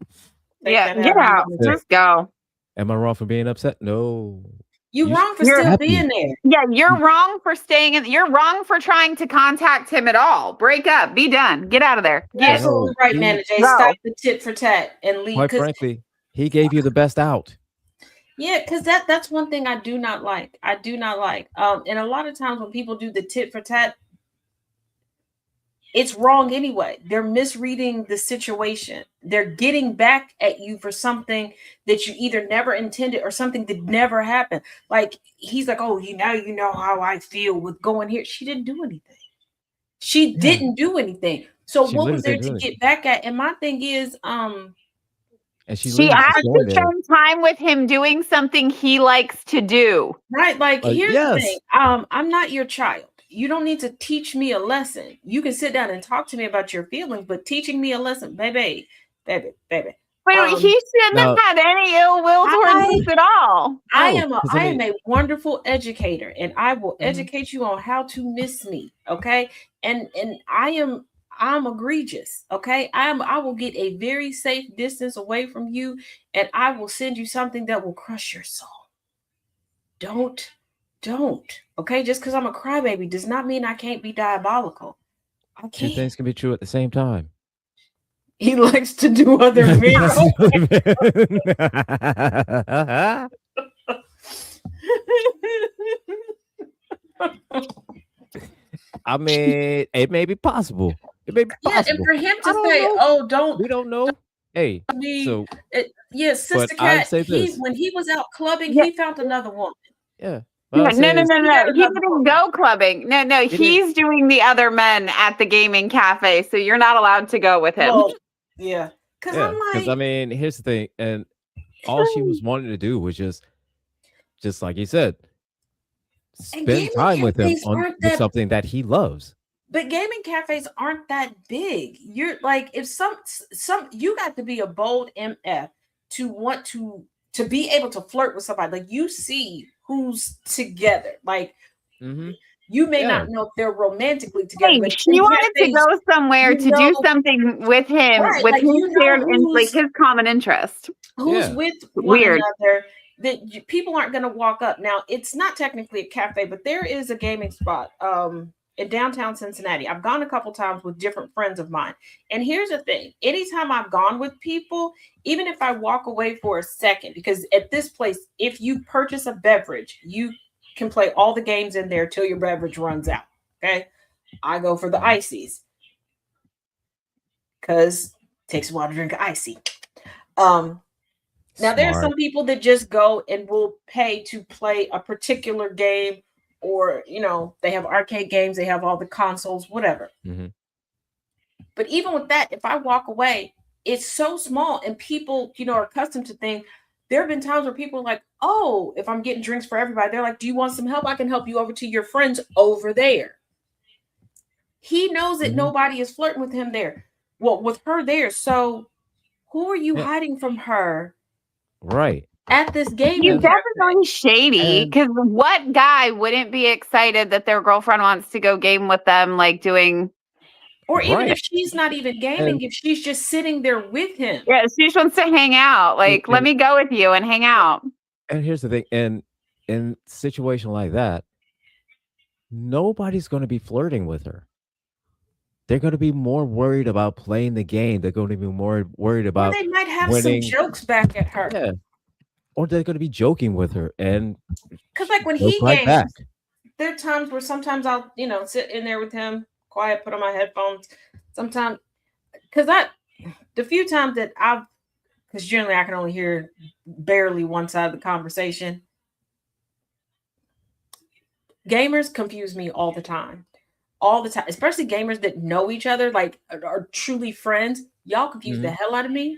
Yeah, get out. Just go. Am I wrong for being upset? No. You're wrong for still being there. Yeah, you're wrong for staying in. You're wrong for trying to contact him at all. Break up. Be done. Get out of there. You're absolutely right, Nana J. Stop the tit for tat and leave. Quite frankly, he gave you the best out. Yeah, because that's one thing I do not like. And a lot of times when people do the tit for tat, it's wrong anyway. They're misreading the situation. They're getting back at you for something that you either never intended or something that never happened. Like he's like, "Oh, now you know how I feel with going here." She didn't do anything. She Yeah, didn't do anything. So she what was literally there didn't do to anything, get back at? And my thing is, and she She literally asked just to going there. spend time with him doing something he likes to do. right, like here's the thing. Yes, I'm not your child. You don't need to teach me a lesson. You can sit down and talk to me about your feelings, but teaching me a lesson, baby. But he shouldn't have now, had any ill will towards I this at all. no, because I I am mean, a wonderful educator, and I will mhm, educate you on how to miss me. Okay, and I'm egregious. Okay, I will get a very safe distance away from you, and I will send you something that will crush your soul. Don't don't. Okay, just because I'm a crybaby does not mean I can't be diabolical. I two can't. things can be true at the same time. He likes to do other men. I mean, it may be possible. It may be Yeah, and possible. for him I to don't say, know. "Oh, don't We don't know. Hey, me," so, yeah, but Sister I would Cat. say He this. when he was out clubbing, Yeah, he found another woman. Yeah, what yeah, I'll say is, He got no. He another didn't woman. go clubbing. No, he didn't. he's doing the other men at the gaming cafe, so you're not allowed to go with him. Well, yeah, because Yeah, I'm because I like, mean, here's the thing, and all she was wanting to do was just like he said, and spend gaming time with him cafes on aren't with that. something that he loves. But gaming cafes aren't that big. You're like, if some you got to be a bold MF to want to be able to flirt with somebody. Like you see who's together. Like Hmm. you may Yeah, not know if they're romantically together, Hey, but she in wanted to cafes, go somewhere you to know, do something with him, right? with Like his you know shared and like his common interest. who's yeah. with one Weird. another that people aren't going to walk up. Now, it's not technically a cafe, but there is a gaming spot in downtown Cincinnati. I've gone a couple times with different friends of mine. And here's the thing, anytime I've gone with people, even if I walk away for a second, because at this place, if you purchase a beverage, you can play all the games in there till your beverage runs out. Okay. I go for the Mhm. ices because it takes a while to drink an icy. Um, Now there are Smart. some people that just go and will pay to play a particular game, or they have arcade games, they have all the consoles, whatever. Hmm. But even with that, if I walk away, it's so small, and people, are accustomed to things. There have been times where people are like, "Oh, if I'm getting drinks for everybody, they're like, do you want some help? I can help you over to your friends over there." He knows that Hmm. nobody is flirting with him there. Well, with her there. So who are you Yeah, hiding from her right. at this He's gaming And cafe? definitely shady and because what guy wouldn't be excited that their girlfriend wants to go game with them, like doing, Or even if right. she's not even gaming, And if she's just sitting there with him. yeah, she just wants to hang out. and, Like, let and me go with you and hang out. and here's the thing, and in situation like that, nobody's going to be flirting with her. They're going to be more worried about playing the game. They're going to be more worried Or about they might have some winning. jokes back at her. Yeah, or they're going to be joking with her and Because, like, when joke he right back. games, there are times where sometimes I'll, sit in there with him, quiet, put on my headphones. Sometimes, because the few times that because generally I can only hear barely one side of the conversation. Gamers confuse me all the time. All the time, especially gamers that know each other, like are truly friends. Y'all confuse the Mhm. hell out of me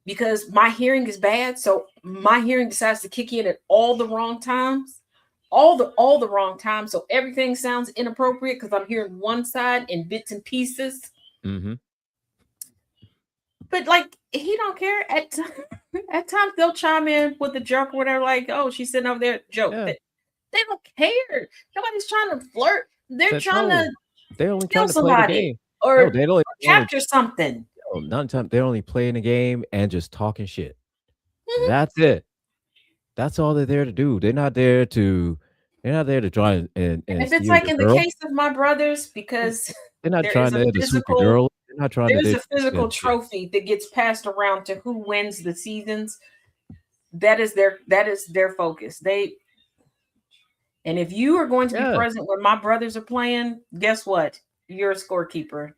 because my hearing is bad. So my hearing decides to kick in at all the wrong times, all the wrong times. So everything sounds inappropriate because I'm hearing one side in bits and pieces. Mhm. But like he don't care. At times they'll chime in with a joke or whatever, like, "Oh, she's sitting over there." Joke. Yeah. They don't care. Nobody's trying to flirt. They're Said trying no. to They're only kill trying to play the somebody game. No, or they only capture something. no, none time they're only playing the game and just talking shit. Mhm. That's it. That's all they're there to do. They're not there to try And and if it's steal like your in the girl. case of my brothers, because They're not there is trying a to swoop your physical girl. They're not trying to there's they a physical yeah. trophy that gets passed around to who wins the seasons. That is their focus. And if you are going to be Yeah. present when my brothers are playing, guess what? you're a scorekeeper.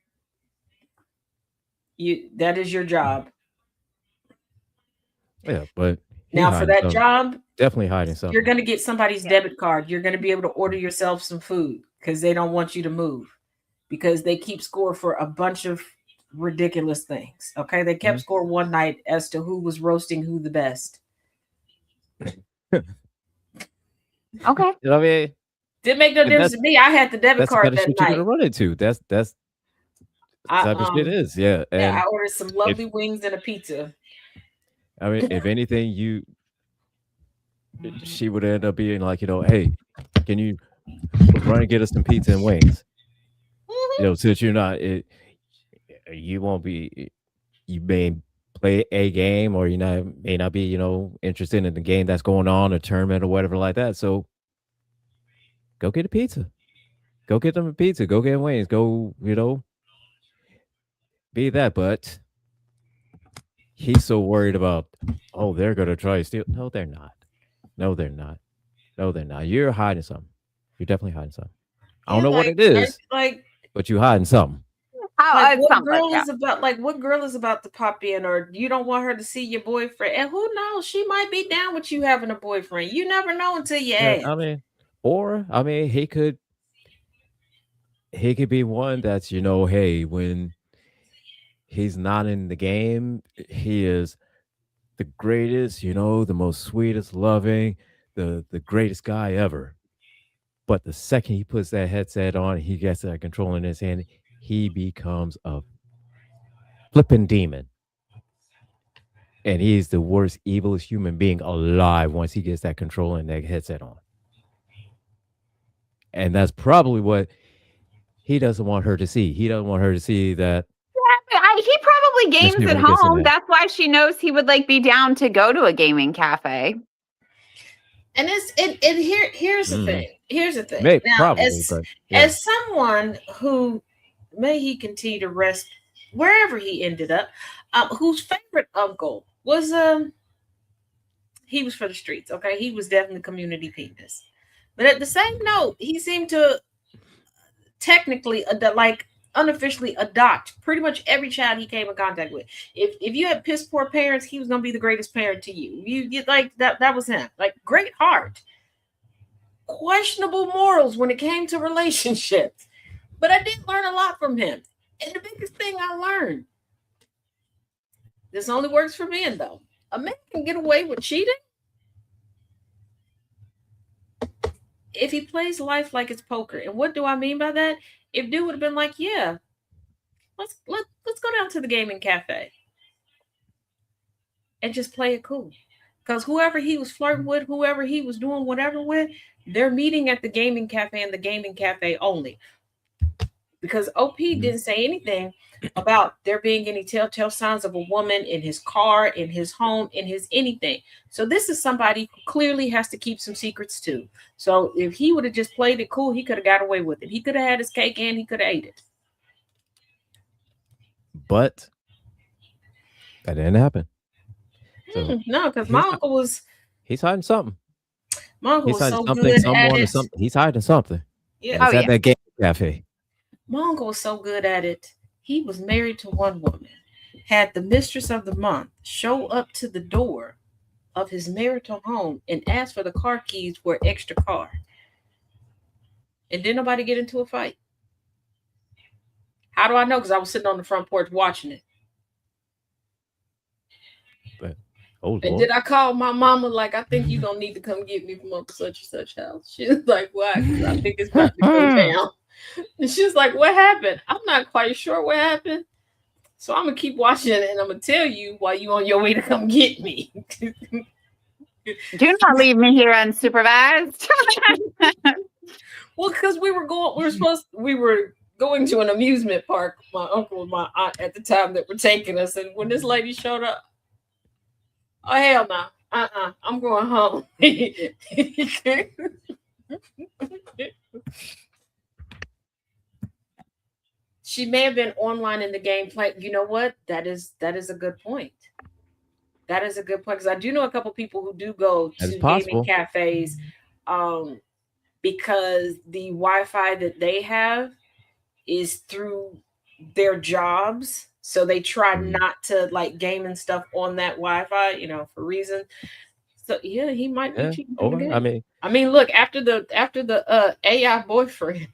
That is your job. Yeah, but he Now, for hiding that something. job, Definitely hiding you're something. going to get somebody's debit card. You're going to be able to order yourself some food because they don't want you to move because they keep score for a bunch of ridiculous things. Okay. They kept Mhm. score one night as to who was roasting who the best. Okay. You know what I mean? Didn't make no And difference to me. I had the debit that's the card kind of that shit you're night. gonna run into. That's the I type of shit is. Yeah. yeah, I And ordered some if lovely wings and a pizza. I mean, if anything, she would end up being like, hey, can you run and get us some pizza and wings? Mhm. Since you're not you won't be you may play a game or may not be, interested in the game that's going on, a tournament or whatever like that. So go get a pizza. Go get them a pizza. Go get wings. Go, be that. But he's so worried about, oh, they're gonna try to steal. No, they're not. No, they're not. No, they're not. You're hiding something. You're definitely hiding something. I don't Yeah, know what it is, like but you hiding something. Oh, it's what something. girl Yeah. is about like what girl is about to pop in, or you don't want her to see your boyfriend, and who knows, she might be down with you having a boyfriend. You never know until you Yeah, ask. I mean, or I mean, he could be one that's hey, when he's not in the game, he is the greatest, the most sweetest, loving, the greatest guy ever. But the second he puts that headset on, he gets that control in his hand, he becomes a flipping demon. And he's the worst, evilest human being alive once he gets that control and that headset on. And that's probably what he doesn't want her to see. He doesn't want her to see that. He probably games Especially at when he gets in home. there. That's why she knows he would be down to go to a gaming cafe. And here's the thing. Here's the thing. Maybe, Now, probably, but yeah. as someone who may he continue to rest wherever he ended up, whose favorite uncle was he was for the streets. Okay, he was definitely community penis. But at the same note, he seemed to technically unofficially adopt pretty much every child he came in contact with. If you had piss poor parents, he was gonna be the greatest parent to you. You get like that was him. Like great heart. Questionable morals when it came to relationships. But I did learn a lot from him. And the biggest thing I learned, this only works for men though. A man can get away with cheating if he plays life like it's poker. And what do I mean by that? If dude would have been like, yeah, let's go down to the gaming cafe and just play it cool. Because whoever he was flirting with, whoever he was doing whatever with, they're meeting at the gaming cafe and the gaming cafe only. Because OP didn't say anything about there being any telltale signs of a woman in his car, in his home, in his anything. So this is somebody who clearly has to keep some secrets too. So if he would have just played it cool, he could have got away with it. He could have had his cake and he could have ate it. But that didn't happen. So No, because my uncle was. He's hiding something. My uncle He's was hiding so something, good at someone, or it. something. He's hiding something. Yeah. And it's at that game cafe. My uncle was so good at it. He was married to one woman, had the mistress of the month show up to the door of his marital home and ask for the car keys for an extra car. And didn't nobody get into a fight. How do I know? Because I was sitting on the front porch watching it. But oh And Lord. did I call my mama like, I think you don't need to come get me from Uncle such and such house? She was like, why? Because I think it's about to go down. And she's like, what happened? I'm not quite sure what happened. So I'm going to keep watching it and I'm going to tell you while you on your way to come get me. Do not leave me here unsupervised. Well, because we were going to an amusement park, my uncle and my aunt at the time that were taking us. And when this lady showed up, oh, hell no. I'm going home. She may have been online in the game playing. You know what? That is a good point. That is a good point because I do know a couple people who do go to gaming cafes because the Wi-Fi that they have is through their jobs. So they try Mhm. not to like game and stuff on that Wi-Fi, for reasons. So yeah, he might be Yeah. cheating from the Or game. I mean, look, after the AI boyfriend.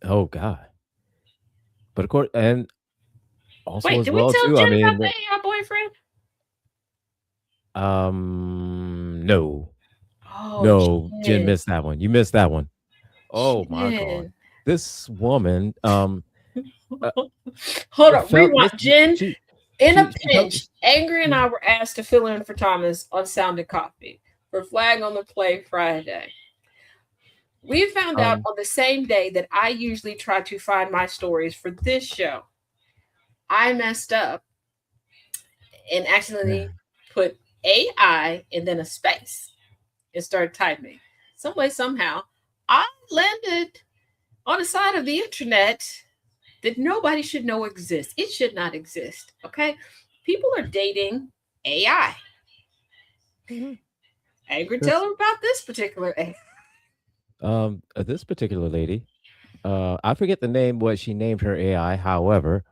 oh God. But of course, and also Wait, as did we well tell too. I Jen about mean, the AI boyfriend? no, Oh, no, Jen Jen. missed that one. You missed that one. Oh my God, Jen. this woman, uh, Hold on, felt rewind. this. Jen, in a She felt. pinch, Angry and I were asked to fill in for Thomas on Sound and Coffee for Flag on the Play Friday. We found out Um, on the same day that I usually try to find my stories for this show. I messed up and accidentally put AI and then a space and started typing. Some way, somehow, I landed on a side of the internet that nobody should know exists. It should not exist. Okay? People are dating AI. Angry, tell this her about this particular AI. this particular lady, I forget the name what she named her AI. However,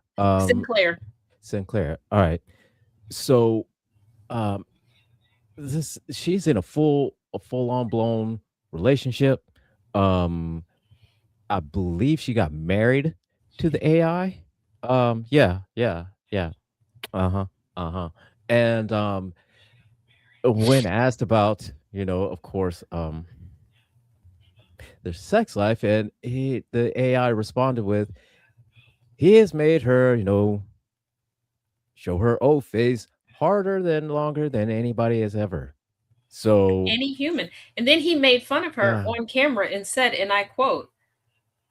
Sinclair. Sinclair. All right. So, um, this she's in a full on blown relationship. Um, I believe she got married to the AI. Yeah, yeah, yeah. Uh-huh. Uh-huh. And when asked about, of course, their sex life, and the AI responded with, he has made her, show her O face harder than longer than anybody has ever. So Any human. And then he made fun of her yeah, on camera and said, and I quote,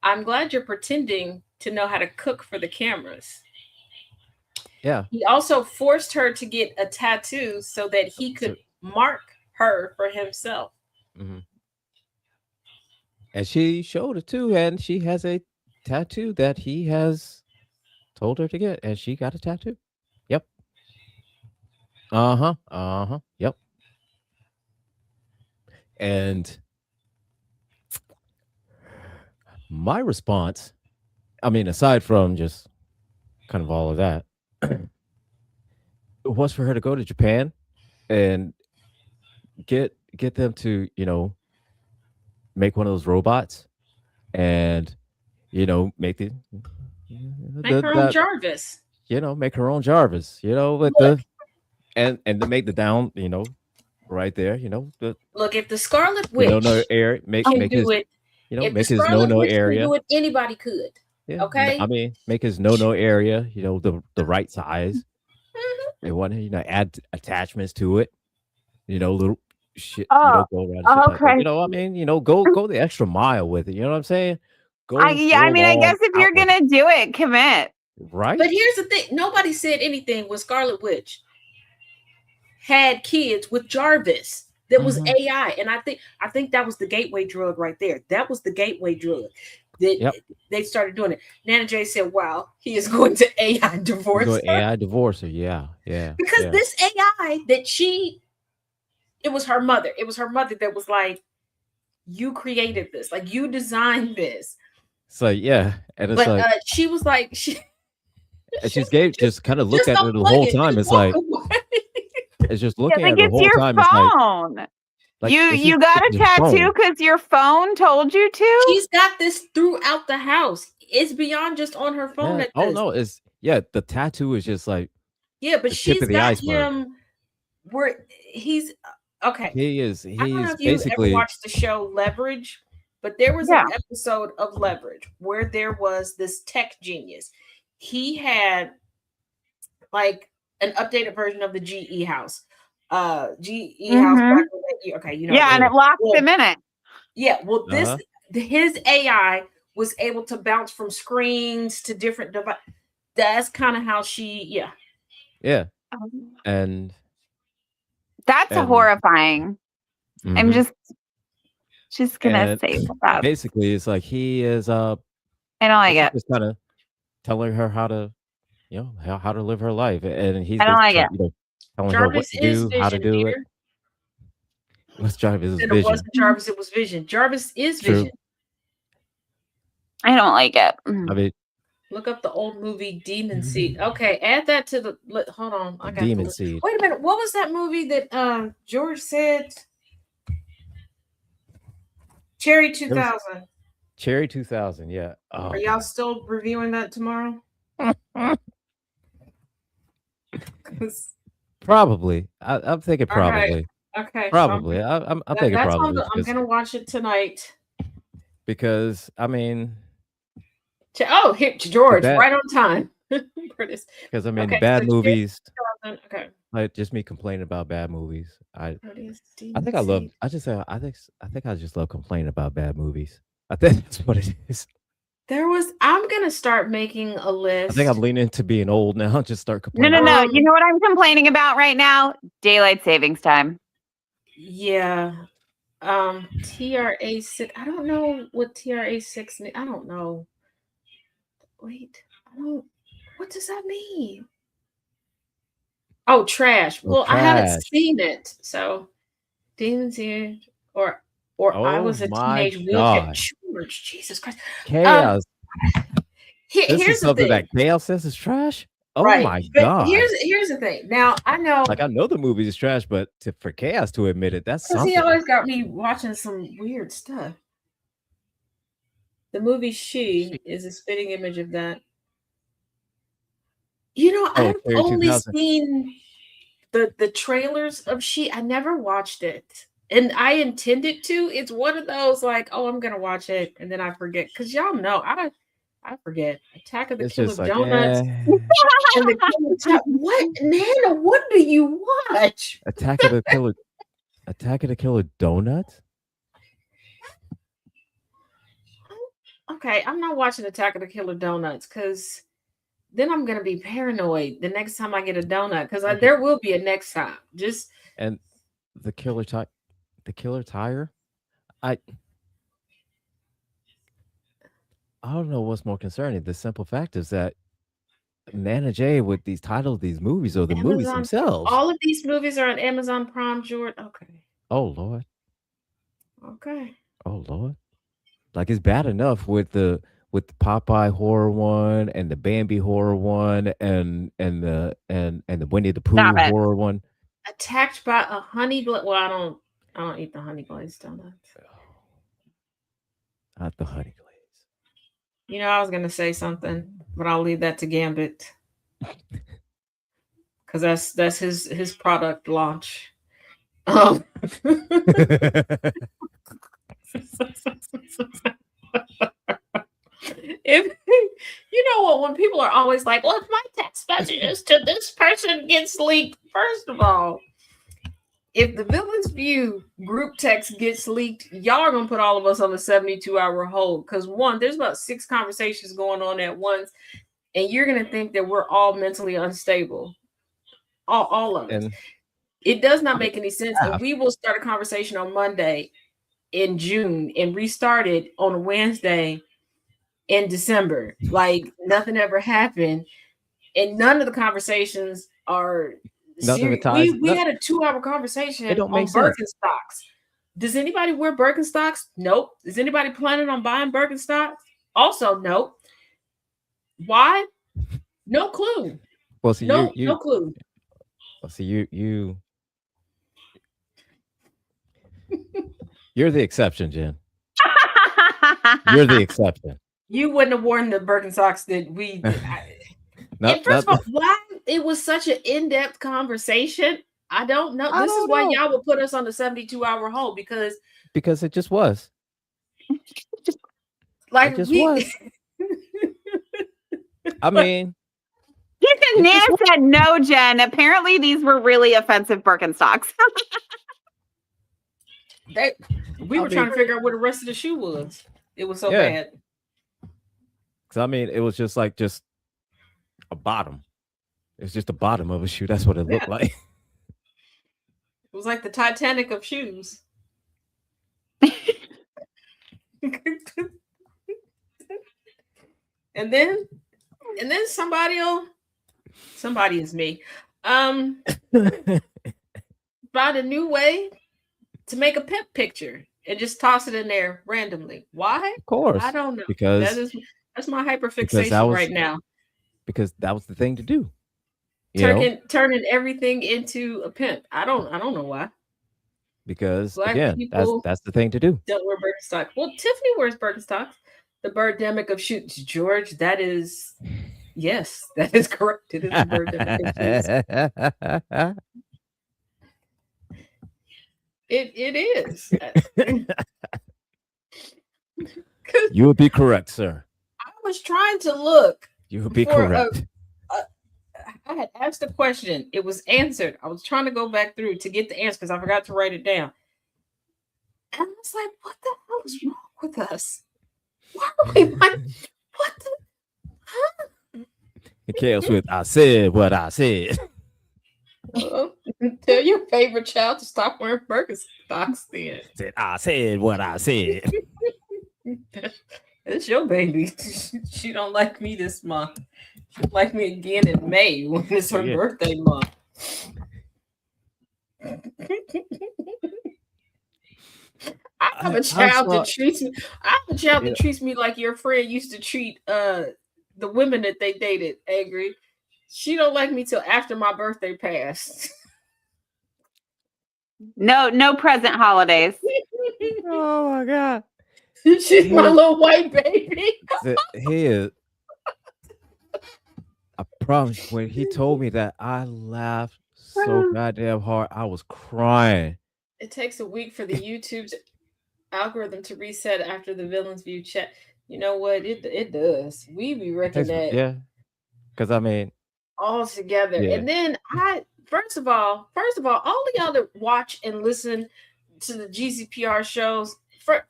I'm glad you're pretending to know how to cook for the cameras. yeah. He also forced her to get a tattoo so that he So could mark her for himself. mhm. And she showed it too, and she has a tattoo that he has told her to get, and she got a tattoo. Yep. Uh-huh. Uh-huh. Yep. And my response, I mean, aside from just kind of all of that, was for her to go to Japan and get them to, make one of those robots and, make Make her own that, Jarvis. make her own Jarvis, with Look, and to make the down, right there, look, if the Scarlet the no Witch area, can make do his, it, if the make his Scarlet no Witch can area. do it, anybody could. Yeah, I Okay? mean, make his no area, the right size. Mhm. They want to, add attachments to it, little shit, Oh, go around shit like that. okay. I mean, go the extra mile with it. You know what I'm saying? Go Yeah, I full mean, I on guess if out you're with it, gonna do it, commit. right? But here's the thing: nobody said anything when Scarlet Witch had kids with Jarvis. That was Hmm. AI, and I think that was the gateway drug right there. That was the gateway drug that Yep. they started doing it. Nana J said, "Wow, he is going to AI He's divorce going her AI divorcer. Yeah, yeah, because yeah. this AI that it was her mother. It was her mother that was like, you created this, like you designed this." It's like, yeah, and it's But like, she was like, and she was like, just kind of look just at don't it the plug whole it, time. just It's walk like, away. it's just Yeah, looking like at it the it's whole your time. It's phone. like You got it's a your tattoo phone. because your phone told you to? She's got this throughout the house. It's beyond just on her phone Yeah. at Oh this. no, it's yeah. The tattoo is just like Yeah, but the tip she's of the got iceberg. him where he's okay. I don't know He's if you ever basically watched the show Leverage, but there was an Yeah. episode of Leverage where there was this tech genius. He had like an updated version of the GE house. GE house Mm-hmm. back in that year. Okay, you know Yeah, what and that it locked well, him in it. yeah, well, uh-huh. his AI was able to bounce from screens to different devices. That's kind of how Yeah. And That's and horrifying. I'm mhm. just gonna And say that. basically it's like he is I don't like basically it. just kind of telling her how to, how to live her life, and he's I don't basically like it. telling her what Jarvis to is do, how to vision, do it. dear. Let's drive his And it vision. wasn't Jarvis, it was vision. Jarvis is True. vision. I don't like it. I mean, Look up the old movie Demon Seed. Okay, add that to the. Hold on, I got Demon to Seed. Wait a minute. What was that movie that George said? Cherry 2000. Cherry 2000. Yeah. Oh, Are y'all still reviewing that tomorrow? probably. I'm thinking probably. Okay. Probably. So I'm thinking that's probably. I'm gonna watch it tonight. Because I mean, Here, George, bad, right on time. because I mean, the Okay, bad so movies, okay. like just me complaining about bad movies. I think Demon I love. Seed. I just say I think I just love complaining about bad movies. I think that's what it is. I'm gonna start making a list. I think I'm leaning into being old now. Just start No. complaining. You know what I'm complaining about right now? Daylight savings time. Yeah. TRA6. I don't know what TRA6 means. I don't know. Wait. What does that mean? Oh, trash. Oh, Well, I haven't trash. seen it. So Demons here or I Oh was a my teenage wheelchair. God. George, Jesus Christ. Chaos. This Here's is the something thing. that Chaos says is trash. Oh Right. my But God. here's the thing. Now I know Like I know the movie is trash, but for Chaos to admit it, that's because he something. always got me watching some weird stuff. The movie She is a spitting image of that. You know, I've Cherry only 2000. seen the trailers of She. I never watched it. And I intended to. It's one of those like, oh, I'm gonna watch it, and then I forget. Because y'all know I forget. Attack of the It's Killer just like, Donuts and the Killer What Nana, what do you watch? Attack of the Killer Donut? Okay, I'm not watching Attack of the Killer Donuts because then I'm gonna be paranoid the next time I get a donut because Okay. there will be a next time. Just And the Killer Tire? I don't know what's more concerning. The simple fact is that Nana J with these titles, these movies or the movies Amazon. themselves. All of these movies are on Amazon Prime, George. Okay. Oh Lord. Okay. Oh Lord. Like it's bad enough with the Popeye horror one and the Bambi horror one and the Winnie the Pooh Stop it. horror one. Attacked by a honey well, I don't eat the honey glazed donuts. Not the honey glaze. You know, I was gonna say something, but I'll leave that to Gambit. Because that's his product launch. If you know what, when people are always like, well, if my text messages to this person gets leaked, first of all, if the Villains View group text gets leaked, y'all are gonna put all of us on a 72-hour hold. Because one, there's about 6 conversations going on at once, and you're gonna think that we're all mentally unstable. All of us. It does not make any sense. And we will start a conversation on Monday in June and restart it on a Wednesday in December. Like nothing ever happened. And none of the conversations are serious. We had a 2-hour conversation on Birkenstocks. Does anybody wear Birkenstocks? Nope. Is anybody planning on buying Birkenstocks? Also, nope. Why? No clue. Well, see, no clue. Well, see, you're the exception, Jen. You're the exception. You wouldn't have worn the Birkenstocks that we. And first of all, why it was such an in-depth conversation, I don't know. This is why y'all would put us on the 72-hour hold because it just was. Like it just was. I mean, Nana said no, Jen. Apparently, these were really offensive Birkenstocks. We were trying to figure out where the rest of the shoe was. It was so bad. Because I mean, it was just a bottom. It's just the bottom of a shoe. That's what it looked like. It was like the Titanic of shoes. and then somebody is me. Found a new way to make a pimp picture. and just toss it in there randomly. Why? Of course, I don't know. because That's my because that hyperfixation was right now. the thing to do. Turning everything into a pimp. I don't know why. Because Black again, people that's the thing to do. don't wear Birkenstocks. Well, Tiffany wears Birkenstocks. The birdemic of shoes, George. That is, yes, that is correct. It is the birdemic of shoes. It is. You would be correct, sir. I was trying to look You would be for correct. I had asked a question. It was answered. I was trying to go back through to get the answer because I forgot to write it down. And I was like, what the hell is wrong with us? Why are we like, what the? Huh? It chaos with I said what I said. Tell your favorite child to stop wearing Birkenstocks then. Said I said what I said. It's your baby. She don't like me this month. She'll like me again in May when it's her birthday month. I have a child that treats me. I have a child that treats me like your friend used to treat the women that they dated. Angry. She don't like me till after my birthday passed. No present holidays. Oh my god. She's my little white baby. He is. I promise when he told me that, I laughed so goddamn hard. I was crying. It takes a week for the YouTube algorithm to reset after the villain's view chat. You know what? It does. We be wrecking that. Yeah. Because I mean, all together. Yeah. And then first of all the y'all that watch and listen to the GCPR shows,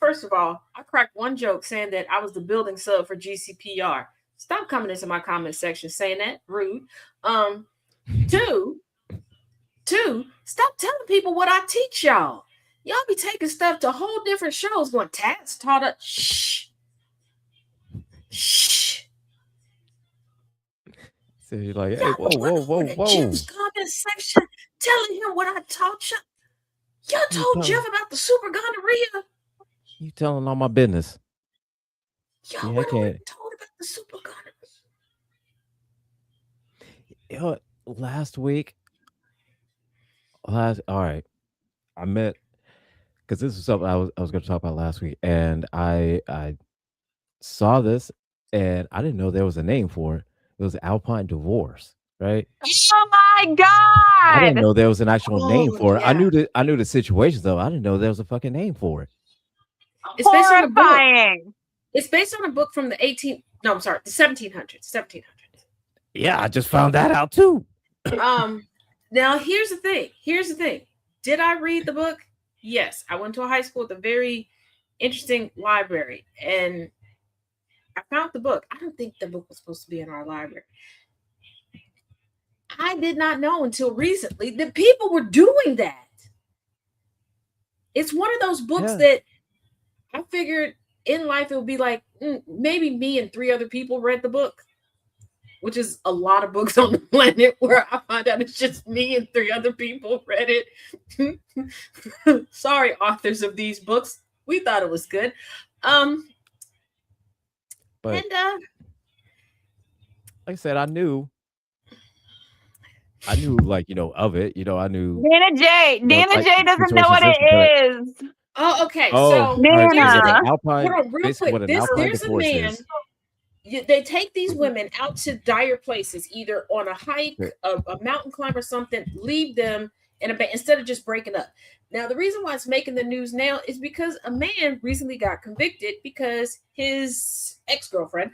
first of all, I cracked one joke saying that I was the building sub for GCPR. Stop coming into my comment section saying that. Rude. Two, stop telling people what I teach y'all. Y'all be taking stuff to whole different shows going, Tats taught us. Shh. So you're like, hey, whoa. Jim's comment section telling him what I taught you. Y'all told Jeff about the super gonorrhea. You telling all my business. Y'all went over and told about the super gonorrhea. Last week, all right, I met, because this is something I was going to talk about last week, and I saw this, and I didn't know there was a name for it. It was Alpine divorce, right? Oh my god! I didn't know there was an actual name for it. Yeah. I knew the situation though. I didn't know there was a fucking name for it. It's based on a book. It's based on a book from the 1700s. Yeah, I just found that out too. Now here's the thing. Did I read the book? Yes. I went to a high school with a very interesting library, and I found the book. I don't think the book was supposed to be in our library. I did not know until recently that people were doing that. It's one of those books that I figured in life it would be like maybe me and 3 other people read the book, which is a lot of books on the planet where I find out it's just me and 3 other people read it. Sorry, authors of these books. We thought it was good. But like I said, I knew like, of it, I knew Dana J doesn't know what it is. Oh, okay. So Nana. Hold on, real quick. There's a man. They take these women out to dire places, either on a hike, a mountain climb or something, leave them in a instead of just breaking up. Now, the reason why it's making the news now is because a man recently got convicted because his ex-girlfriend,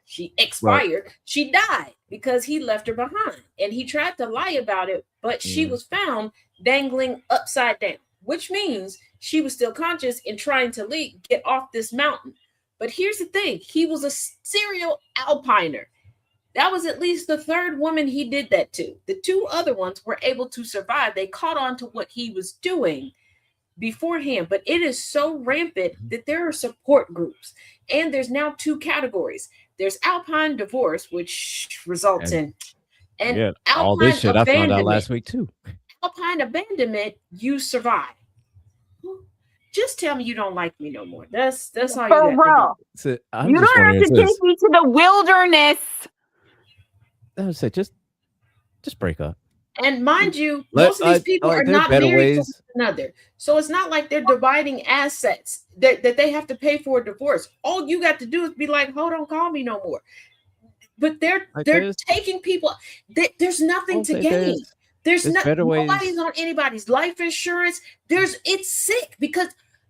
she expired. Right. She died because he left her behind. And he tried to lie about it, but she was found dangling upside down, which means she was still conscious and trying to get off this mountain. But here's the thing. He was a serial alpiner. That was at least the 3rd woman he did that to. The 2 other ones were able to survive. They caught on to what he was doing beforehand. But it is so rampant that there are support groups. And there's now 2 categories. There's alpine divorce, which results in alpine all this shit I found out last week too. Alpine abandonment, you survive. just tell me you don't like me no more. That's all you For got to do. real. So I'm You just don't have wondering to this. take me to the wilderness. I would say just break up. And mind you, most of these people are there are not better married to ways. one another. So it's not like they're dividing assets that they have to pay for a divorce. All you got to do is be like, hold on, call me no more. But they're taking people. There's nothing to gain. There's better ways. Nobody's on anybody's life insurance. It's sick because,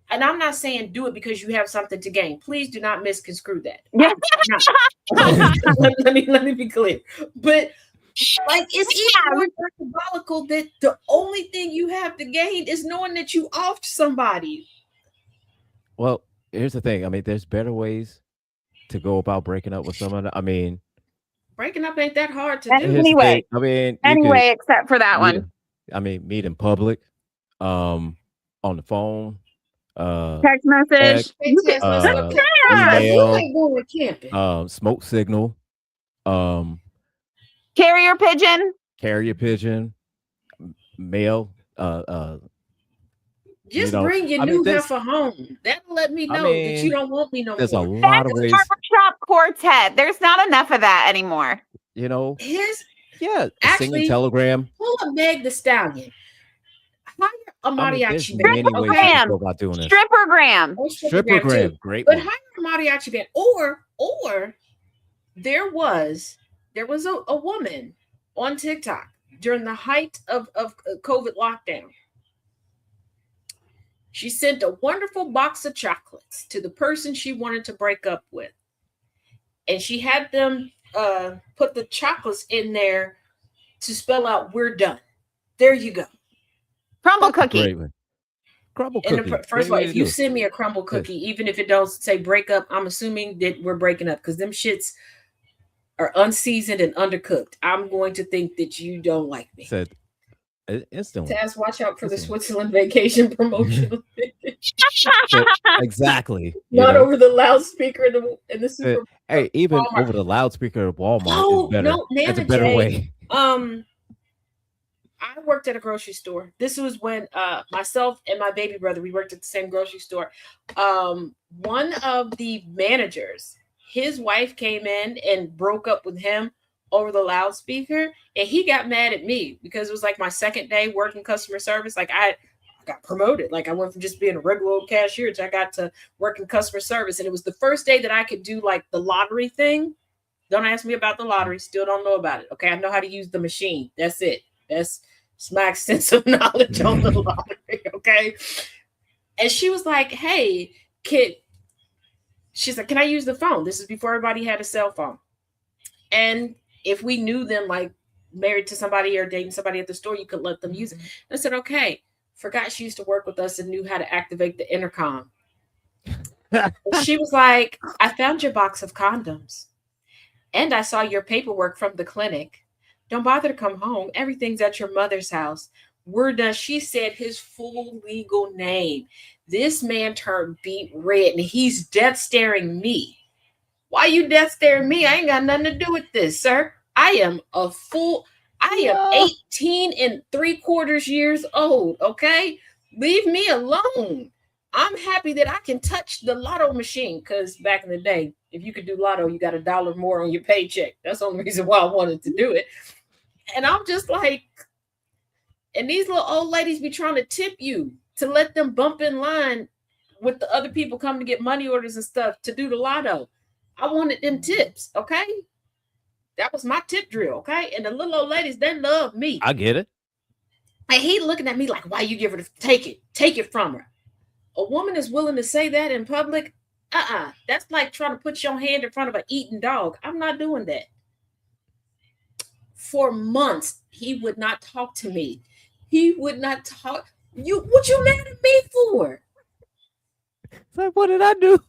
and I'm not saying do it because you have something to gain. Please do not misconstrue that. Yeah. Let me be clear. But like it's even more diabolical that the only thing you have to gain is knowing that you offed somebody. Well, here's the thing. I mean, there's better ways to go about breaking up with someone. I mean, breaking up ain't that hard to And do. anyway, I mean, anyway, except for that one. Meet in public, on the phone, Text message. email, smoke signal, carrier pigeon, mail, just bring your new heifer home. That'll let me know that you don't want me no more. There's a lot of ways. Barbershop quartet. There's not enough of that anymore. You know, actually, singing telegram. Pull a Meg the Stallion. Hire a mariachi band. Strippergram. Great. But hire a mariachi band, or there was a woman on TikTok during the height of COVID lockdown. She sent a wonderful box of chocolates to the person she wanted to break up with. And she had them put the chocolates in there to spell out, "We're done." There you go. Crumble cookie. Crumble cookie. First of all, if you send me a crumble cookie, even if it don't say break up, I'm assuming that we're breaking up because them shits are unseasoned and undercooked. I'm going to think that you don't like me. Instantly. Taz, watch out for the Switzerland vacation promotional. Exactly. Not over the loudspeaker in the super. Hey, even Walmart. Over the loudspeaker at Walmart is better. No, it's a better way. I worked at a grocery store. This was when myself and my baby brother, we worked at the same grocery store. One of the managers, his wife came in and broke up with him over the loudspeaker, and he got mad at me because it was like my second day working customer service. Like I got promoted. Like I went from just being a regular old cashier to I got to working customer service, and it was the first day that I could do like the lottery thing. Don't ask me about the lottery. Still don't know about it. Okay, I know how to use the machine. That's it. That's my extensive knowledge on the lottery. Okay, and she was like, "Hey, kid." She's like, "Can I use the phone?" This is before everybody had a cell phone, and if we knew them like married to somebody or dating somebody at the store, you could let them use it. And I said, okay. Forgot she used to work with us and knew how to activate the intercom. She was like, "I found your box of condoms and I saw your paperwork from the clinic. Don't bother to come home. Everything's at your mother's house. We're done." She said his full legal name. This man turned beet red and he's death staring me. "Why you death staring me? I ain't got nothing to do with this, sir. I am 18 and 3/4 years old, okay? Leave me alone. I'm happy that I can touch the lotto machine because back in the day, if you could do lotto, you got $1 more on your paycheck. That's the only reason why I wanted to do it." And I'm just like, and these little old ladies be trying to tip you to let them bump in line with the other people coming to get money orders and stuff to do the lotto. I wanted them tips, okay? That was my tip drill, okay? And the little old ladies, they love me. I get it. And he looking at me like, "Why you give her take it from her?" A woman is willing to say that in public? That's like trying to put your hand in front of an eating dog. I'm not doing that. For months, he would not talk to me. He would not talk. What you mad at me for? It's like, what did I do?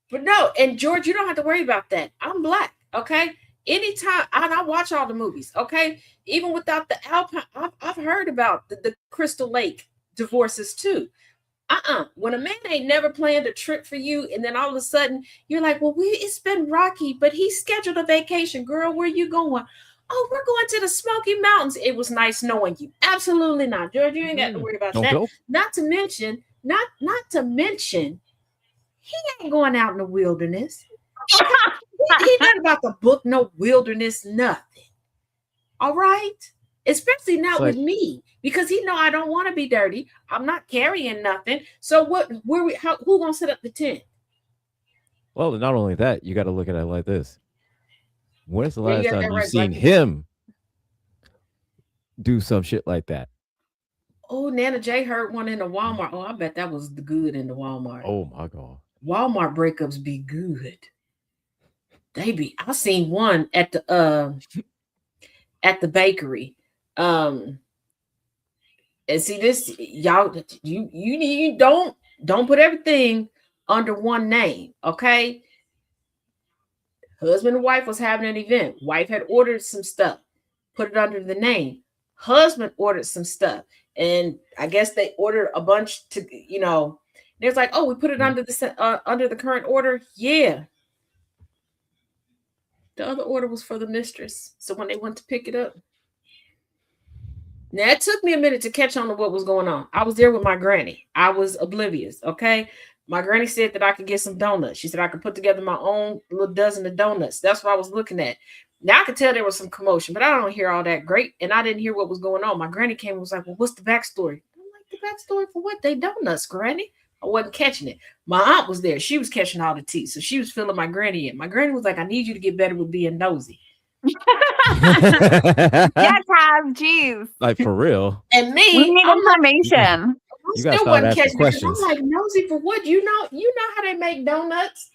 But no, and George, you don't have to worry about that. I'm Black, okay? Anytime, and I watch all the movies, okay? Even without the Alpine, I've heard about the Crystal Lake divorces too. When a man ain't never planned a trip for you, and then all of a sudden you're like, "Well, it's been rocky, but he scheduled a vacation." "Girl, where you going?" "Oh, we're going to the Smoky Mountains." "It was nice knowing you." Absolutely not, George. You ain't got to worry about that. Go. Not to mention, Not to mention, he ain't going out in the wilderness. Okay? He not about to book no wilderness, nothing. All right? Especially not with me, because he know I don't want to be dirty. I'm not carrying nothing. So what? Who gonna set up the tent? Well, not only that, you got to look at it like this. When's the Yeah, you last got time that you've right, seen Blackie. him do some shit like that? Oh, Nana J heard one in the Walmart. Oh, I bet that was the good in the Walmart. Oh my god. Walmart breakups be good. They be. I seen one at the bakery. And see this, y'all. You don't put everything under one name, okay? Husband and wife was having an event. Wife had ordered some stuff, put it under the name. Husband ordered some stuff, and I guess they ordered a bunch to, There's like, oh, we put it under the current order. Yeah. The other order was for the mistress. So when they went to pick it up, now it took me a minute to catch on to what was going on. I was there with my granny. I was oblivious. Okay. My granny said that I could get some donuts. She said I could put together my own little dozen of donuts. That's what I was looking at. Now I could tell there was some commotion, but I don't hear all that great. And I didn't hear what was going on. My granny came and was like, well, what's the backstory? I'm like, the backstory for what? They donuts, granny. I wasn't catching it. My aunt was there. She was catching all the tea. So she was filling my granny in. My granny was like, I need you to get better with being nosy. Yes, Have, jeez. Like for real. And me, we need information. You gotta start asking questions. I'm like, nosy for what? You know how they make donuts?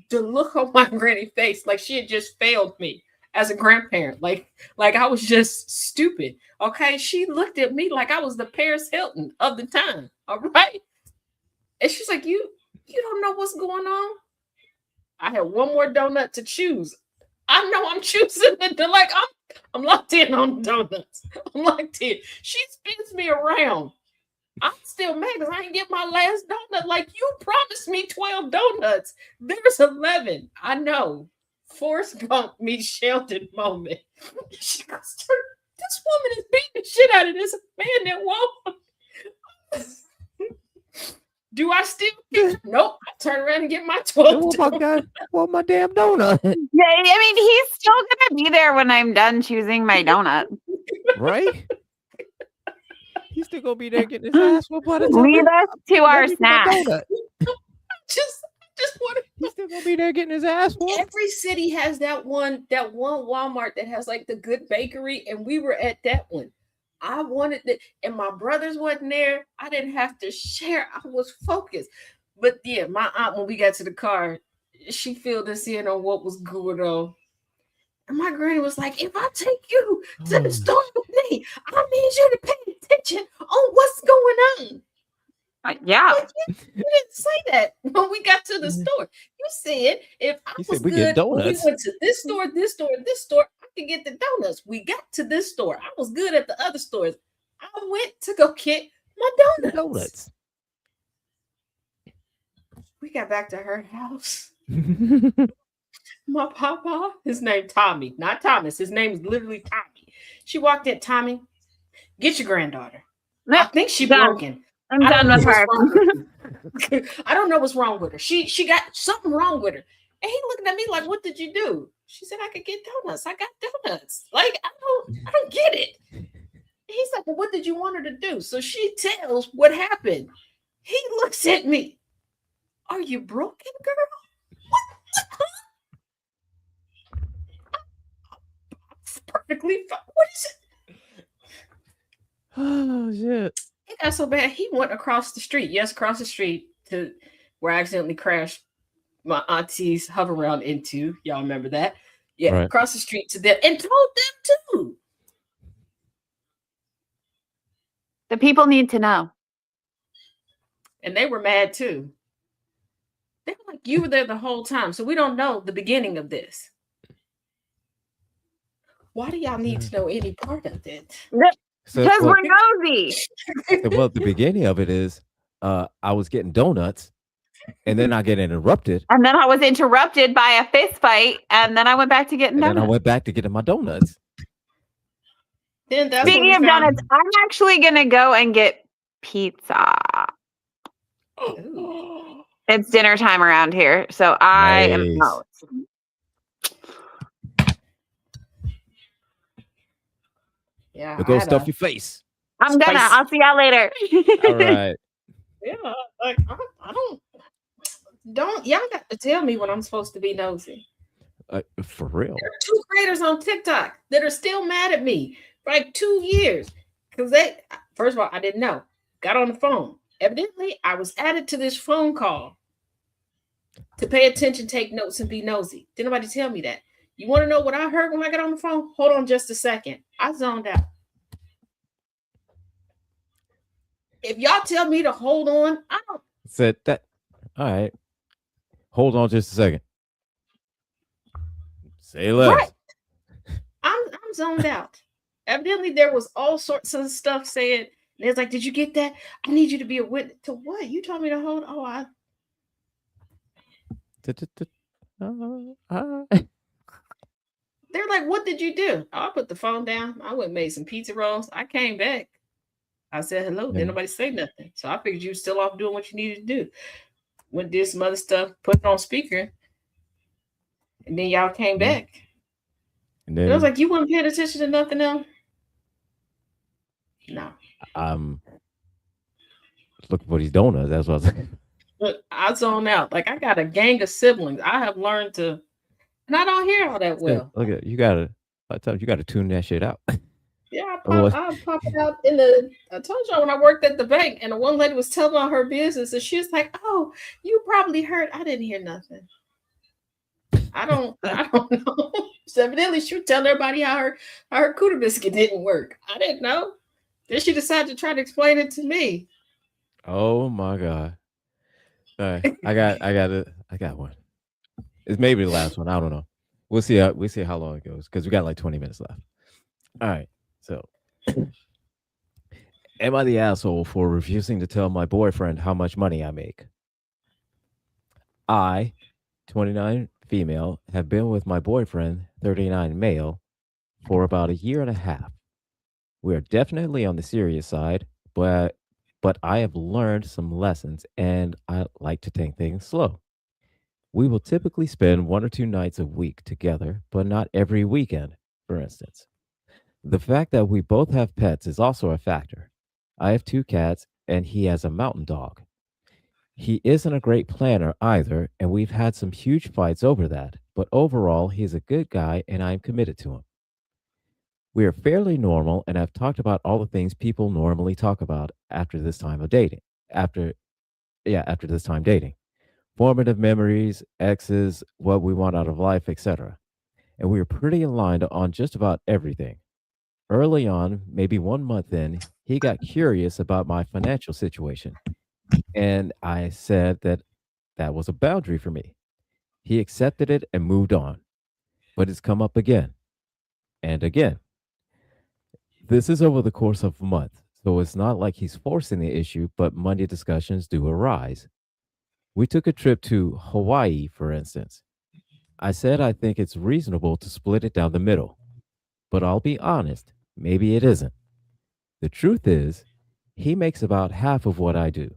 The look on my granny face, like she had just failed me as a grandparent. Like I was just stupid. Okay. She looked at me like I was the Paris Hilton of the time. All right. And she's like, you don't know what's going on? I had one more donut to choose. I know I'm choosing it. Like I'm locked in on donuts. I'm locked in. She spins me around. I'm still mad because I didn't get my last donut. Like, you promised me 12 donuts. There's 11. I know. Forrest Gump meets Sheldon moment. She goes, this woman is beating the shit out of this man at Walmart. Do I still get it? Nope. I turn around and get my 12 donuts. Well, my damn donut. Yeah, I mean, he's still gonna be there when I'm done choosing my donut. Right? He's still gonna be there getting his ass whooped by the time. Leave us to our snack. Just want to. He's still gonna be there getting his ass whooped. Every city has that one Walmart that has like the good bakery, and we were at that one. I wanted it, and my brothers wasn't there. I didn't have to share. I was focused. But yeah, my aunt, when we got to the car, she filled us in on what was going on. And my granny was like, if I take you to the store with me, I need you to pay attention on what's going on. Yeah. Like, you didn't say that when we got to the store. You said if I was we good, get when we donuts. went to this store, this store, this store, I could get the donuts. We got to this store. I was good at the other stores. I went to go get my donuts. We got back to her house. My papa, his name Tommy, not Thomas. His name is literally Tommy. She walked in, Tommy, get your granddaughter. I think she's broken. I'm done with her. I don't know what's wrong with her. She got something wrong with her. And he looking at me like, what did you do? She said, I could get donuts. I got donuts. Like, I don't get it. He's like, well, what did you want her to do? So she tells what happened. He looks at me. Are you broken, girl? What? Perfectly fine. What is it? Oh shit. It got so bad. He went across the street. Yes, across the street to where I accidentally crashed my auntie's hover round into. Y'all remember that? Yeah, right. Across the street to them and told them too. The people need to know. And they were mad too. They were like, you were there the whole time. So we don't know the beginning of this. Why do y'all need to know any part of it? Because we're nosy. Well, the beginning of it is I was getting donuts and then I get interrupted. And then I was interrupted by a fist fight. And then I went back to getting donuts. And then I went back to getting my donuts. Then that's Speaking of donuts, I'm actually going to go and get pizza. Ooh. It's dinner time around here, so I am Nice. out. Yeah, Now I go had stuff a your face. I'm gonna. spicy. I'll see y'all later. All right. Yeah, like I don't y'all got to tell me when I'm supposed to be nosy. For real. There are two creators on TikTok that are still mad at me for like 2 years because they, first of all, I didn't know. Got on the phone. Evidently, I was added to this phone call to pay attention, take notes, and be nosy. Did nobody tell me that? You want to know what I heard when I got on the phone? Hold on just a second. I zoned out. If y'all tell me to hold on, I don't. Said that. All right. Hold on just a second. Say less. Right. I'm zoned out. Evidently, there was all sorts of stuff said. And it's like, did you get that? I need you to be a witness to what? You told me to hold. Oh, they're like, what did you do? Oh, I put the phone down. I went and made some pizza rolls. I came back. I said hello. Didn't nobody say nothing. So I figured you were still off doing what you needed to do. Went did some other stuff, put it on speaker, and then y'all came back. And And I was then like, you weren't paying attention to nothing else? No. looking for these donuts. That's what I was like. Look, I zone out. Like I got a gang of siblings. I have learned to, and I don't hear all that well. Look at you gotta. I tell you gotta tune that shit out. Yeah, Otherwise- I pop it out in the. I told y'all when I worked at the bank, and the one lady was telling all her business, and she was like, "Oh, you probably heard." I didn't hear nothing. I don't know. So evidently, she was telling everybody how her cooter biscuit didn't work. I didn't know. Then she decided to try to explain it to me. Oh my god! All right, I got one. It's maybe the last one. I don't know. We'll see how long it goes because we got like 20 minutes left. All right. So, am I the asshole for refusing to tell my boyfriend how much money I make? I, 29 female, have been with my boyfriend, 39 male, for about a year and a half. We are definitely on the serious side, but I have learned some lessons and I like to take things slow. We will typically spend 1 or 2 nights a week together, but not every weekend, for instance. The fact that we both have pets is also a factor. I have 2 cats and he has a mountain dog. He isn't a great planner either, and we've had some huge fights over that, but overall, he's a good guy and I'm committed to him. We are fairly normal and have talked about all the things people normally talk about after this time of dating. After this time dating. Formative memories, exes, what we want out of life, etc. And we were pretty aligned on just about everything. Early on, maybe 1 month in, he got curious about my financial situation, and I said that that was a boundary for me. He accepted it and moved on, but it's come up again and again. This is over the course of a month, so it's not like he's forcing the issue, but money discussions do arise. We took a trip to Hawaii, for instance. I said I think it's reasonable to split it down the middle, but I'll be honest, maybe it isn't. The truth is, he makes about half of what I do.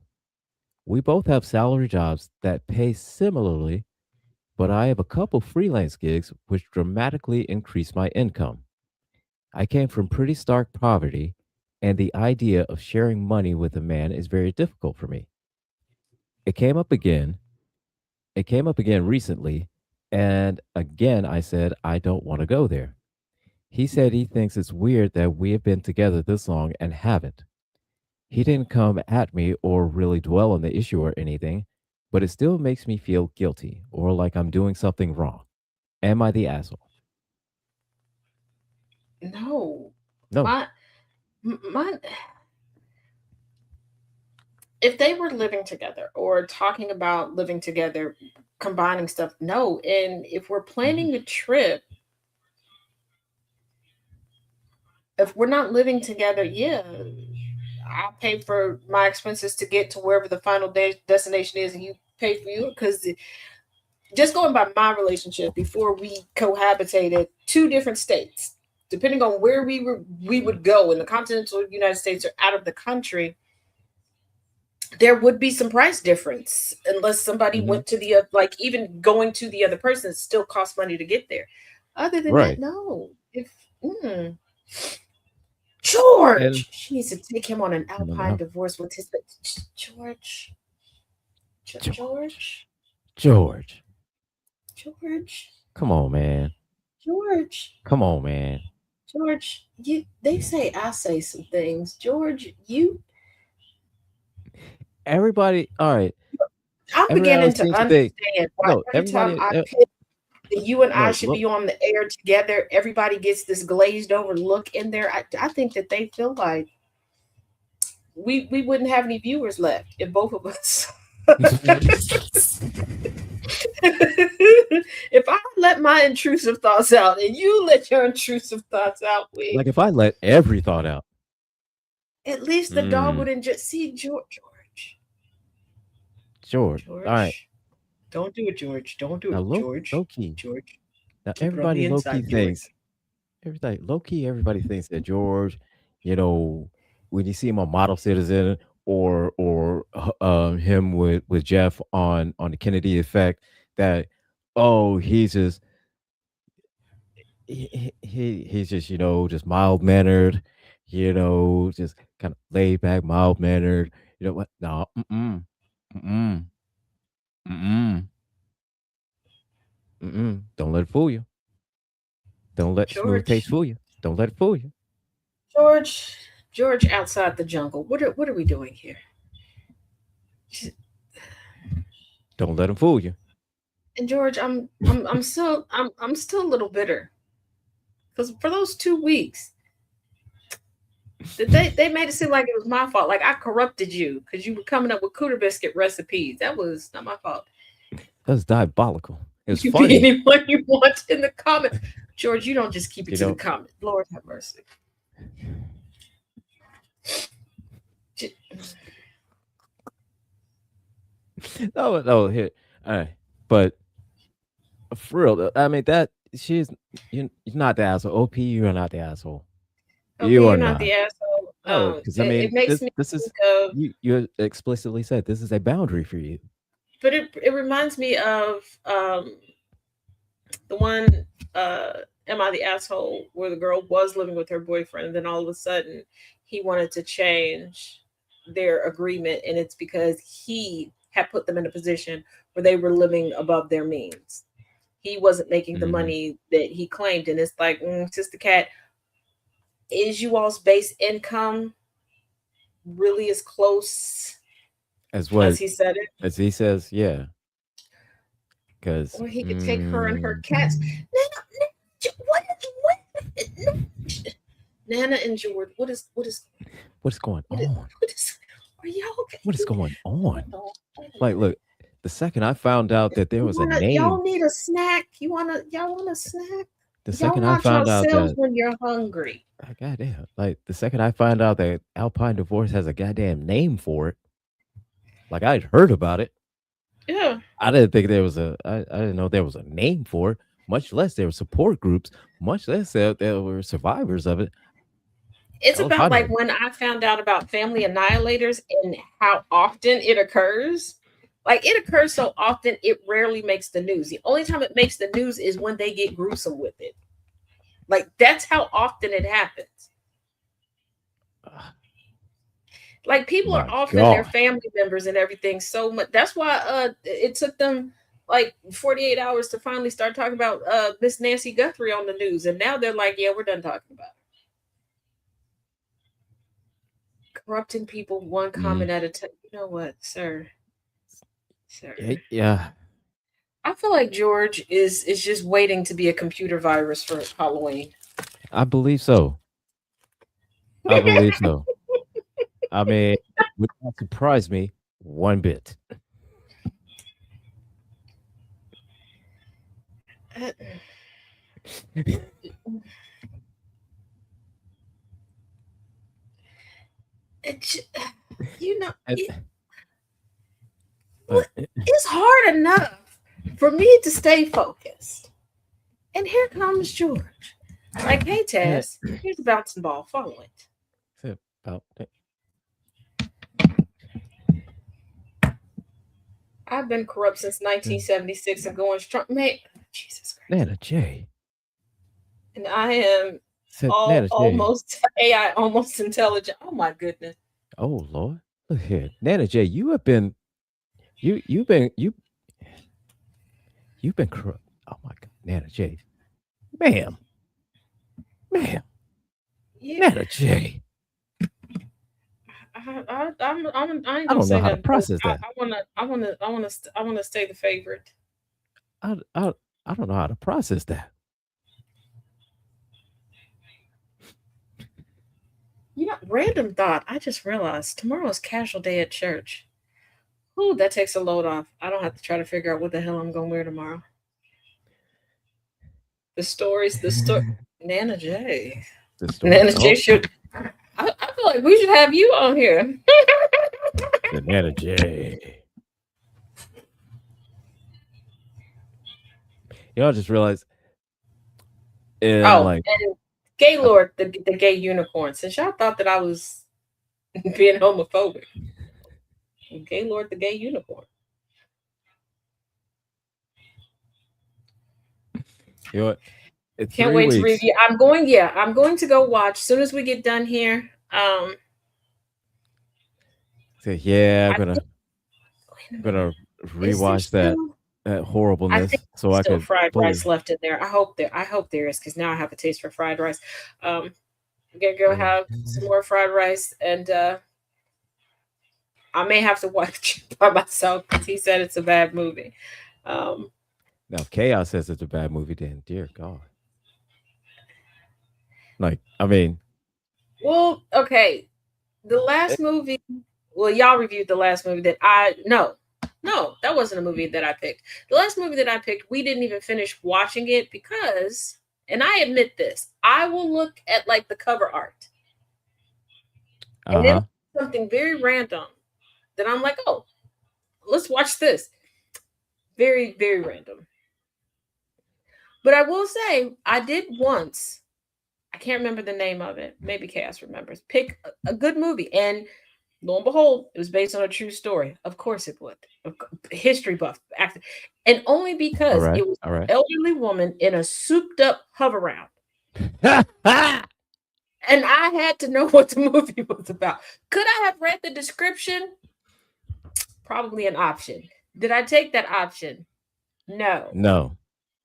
We both have salary jobs that pay similarly, but I have a couple freelance gigs which dramatically increase my income. I came from pretty stark poverty, and the idea of sharing money with a man is very difficult for me. It came up again. It came up again recently, and again I said I don't want to go there. He said he thinks it's weird that we have been together this long and haven't. He didn't come at me or really dwell on the issue or anything, but it still makes me feel guilty or like I'm doing something wrong. Am I the asshole? No, No. my. If they were living together or talking about living together, combining stuff, no. And if we're planning a trip, if we're not living together, yeah, I'll pay for my expenses to get to wherever the final destination is, and you pay for you. Because just going by my relationship, before we cohabitated, 2 different states, depending on where we would go in the continental United States or out of the country, there would be some price difference unless somebody Hmm. went to the like even going to the other person still costs money to get there. Other than that, Right. no. If mm, And George, she needs to take him on an come on alpine now. divorce with his George, George. George, George. George, Come on, man. George, Come on, man. George. You they say I say some things. George, you Everybody, all right. I'm Everybody beginning else to seems to think, understand why no, every time everybody, I pick that you and I no, should look, be on the air together, everybody gets this glazed over look in there. I think that they feel like we wouldn't have any viewers left if both of us. If I let my intrusive thoughts out and you let your intrusive thoughts out, we like if I let every thought out, at least the dog mm, wouldn't just see George, all right. George. Don't do it, George. Don't do Now, it, low George. key. George. Now, Keep it on everybody the low key inside, thinks, George. everybody low key, everybody thinks that George, you know, when you see him on Model Citizen or him with Jeff on the Kennedy Effect, that oh he's just just mild mannered, just kind of laid back, mild mannered. You know what? No, mm, mm, don't let it fool you. Don't let the smooth taste George. fool you. Don't let it fool you. George. George outside the jungle. What are we doing here? Don't let him fool you. And George, I'm still a little bitter because for those 2 weeks that they made it seem like it was my fault, like I corrupted you because you were coming up with cooter biscuit recipes. That was not my fault. That's diabolical. It was You can be funny, anyone you want in the comment. George, you don't just keep it you to the know. comment. Lord have mercy. No, no, here. All right, but for real, I mean that she's you're not the asshole. OP, you're not the asshole. Okay, You are you're not not. the asshole. No, because I It mean makes this me this is think of, you explicitly said this is a boundary for you. but it reminds me of the one uh Am I the Asshole, where the girl was living with her boyfriend and then all of a sudden he wanted to change their agreement, and it's because he had put them in a position where they were living above their means. He wasn't making the Hmm. money that he claimed, and it's like, Sister Cat, is you all's base income really as close As as what he said it? as he says, yeah. Because Or he could take her and her cats. What is Nana and George? what's going what is on? what is are y'all okay? What is going on? Hold Like, on. look, the second I found out that there You was a wanna name, y'all need a snack? Y'all want a snack? the Y'all second I watch found out yourselves that, when you're hungry. goddamn, like the second I find out that Alpine Divorce has a goddamn name for it, like I'd heard about it. Yeah. I didn't think there was I didn't know there was a name for it, much less there were support groups, much less there were survivors of it. It's about like Alpine, when I found out about family annihilators and how often it occurs. Like it occurs so often it rarely makes the news. The only time it makes the news is when they get gruesome with it. Like that's how often it happens. ah, Like people are my often their God, family members and everything so much. That's why it took them like 48 hours to finally start talking about Miss Nancy Guthrie on the news. And now they're like, yeah, we're done talking about it. Corrupting people one mm, comment at a time. You know what, sir? yeah, Sir. yeah, I feel like George is just waiting to be a computer virus for Halloween. I believe so. I believe so. I mean, it would not surprise me one bit. Uh, it, you know, And, it, but it's hard enough for me to stay focused. And here comes George. Like, hey, eh, Tess, here's a bouncing ball. Follow it. about I've been corrupt since 1976 and going strong. Man, Jesus Christ. Nana J. And I am Said Nana J. almost AI, almost intelligent. Oh my goodness. Oh Lord. Look here. Nana J, you've been you've been corrupt. Oh my God. Nana J. Ma'am. Ma'am. Yeah. Nana J. I ain't gonna I don't know say how to that. process that. I wanna stay the favorite. I don't know how to process that. You know, random thought. I just realized tomorrow's casual day at church. Ooh, that takes a load off. I don't have to try to figure out what the hell I'm gonna wear tomorrow. The story. Nana J. The story. Nana J should. I feel like we should have you on here. The Nana J. You know, I just realized. And and Gaylord, the gay unicorn. Since y'all thought that I was being homophobic, Gaylord, the gay unicorn. you know what? Can't wait to review. I'm going to go watch as soon as we get done here. So yeah, I'm gonna rewatch that horribleness so I could fried rice left in there. I hope there is, because now I have a taste for fried rice. I'm gonna go have some more fried rice, and I may have to watch it by myself because he said it's a bad movie. Now if Chaos says it's a bad movie, then dear God. Like, I mean, well, okay. The last movie, well, y'all reviewed the last movie that no, that wasn't a movie that I picked. The last movie that I picked, we didn't even finish watching it because, and I admit this, I will look at like the cover art, and then something very random that I'm like, oh, let's watch this. Very, very random. But I will say, I did once. I can't remember the name of it. Maybe Chaos remembers. Pick a good movie, and lo and behold, it was based on a true story. Of course it would. History buff. And only because it was an elderly woman in a souped up hover-round. And I had to know what the movie was about. Could I have read the description? Probably an option. Did I take that option? No. No.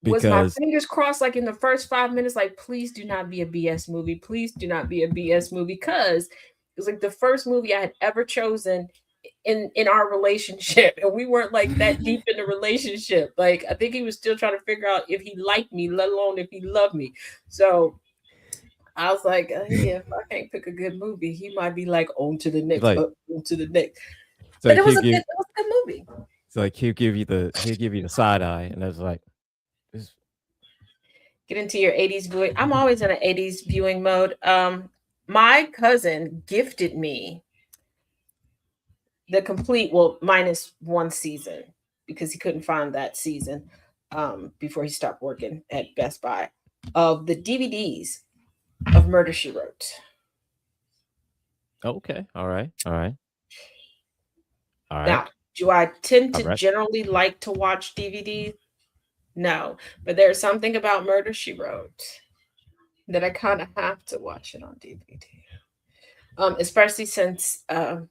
Was my fingers crossed like in the first 5 minutes, like, please do not be a BS movie. Please do not be a BS movie, because it was like the first movie I had ever chosen in our relationship, and we weren't like that deep in the relationship. Like, I think he was still trying to figure out if he liked me, let alone if he loved me. So I was like, yeah, if I can't pick a good movie, he might be like, on to the next, on to the next. So but it was a good movie. So like he'll give you the side eye, and I was like, get into your 80s viewing. I'm always in an 80s viewing mode. My cousin gifted me the complete, well, minus one season, because he couldn't find that season before he stopped working at Best Buy, of the DVDs of Murder, She Wrote. Okay. All right. Now, do I tend to generally like to watch DVDs? No, but there's something about Murder, She Wrote that I kind of have to watch it on DVD. Especially since my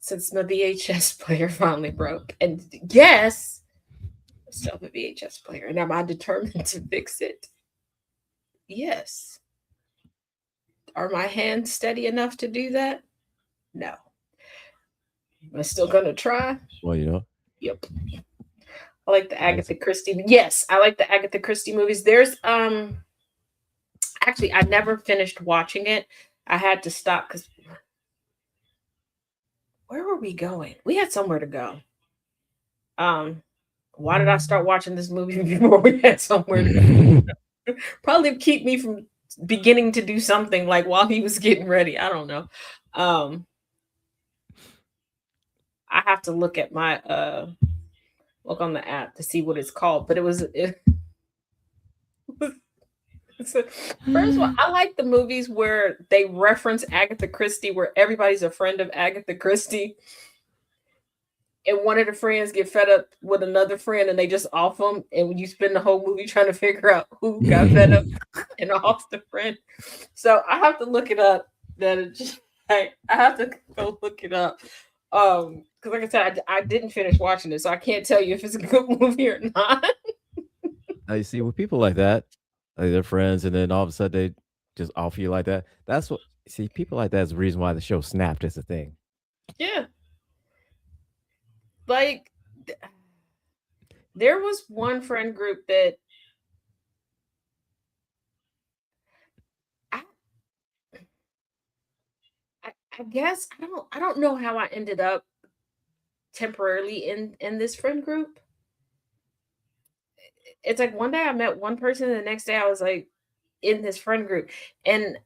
VHS player finally broke. And yes, I still have a VHS player, and am I determined to fix it? Yes. Are my hands steady enough to do that? No. Am I still gonna try? Well, you know. Yep. I like the Agatha Christie. Yes, I like the Agatha Christie movies. There's actually, I never finished watching it. I had to stop because where were we going? We had somewhere to go. Why did I start watching this movie before we had somewhere to go? Probably keep me from beginning to do something like while he was getting ready. I don't know. I have to look at my look on the app to see what it's called, but first of all, I like the movies where they reference Agatha Christie, where everybody's a friend of Agatha Christie. and one of the friends get fed up with another friend and they just off them, and when you spend the whole movie trying to figure out who got fed up and off the friend. So I have to look it up. I have to go look it up. Because like I said, I didn't finish watching it, so I can't tell you if it's a good movie or not. You see, with people like that, like they're friends, and then all of a sudden they just offer you like that. That's what. See, people like that is the reason why the show snapped as a thing. Yeah. Like there was one friend group that I, I guess I don't know how I ended up temporarily in this friend group. It's like one day I met one person, and the next day I was like in this friend group, and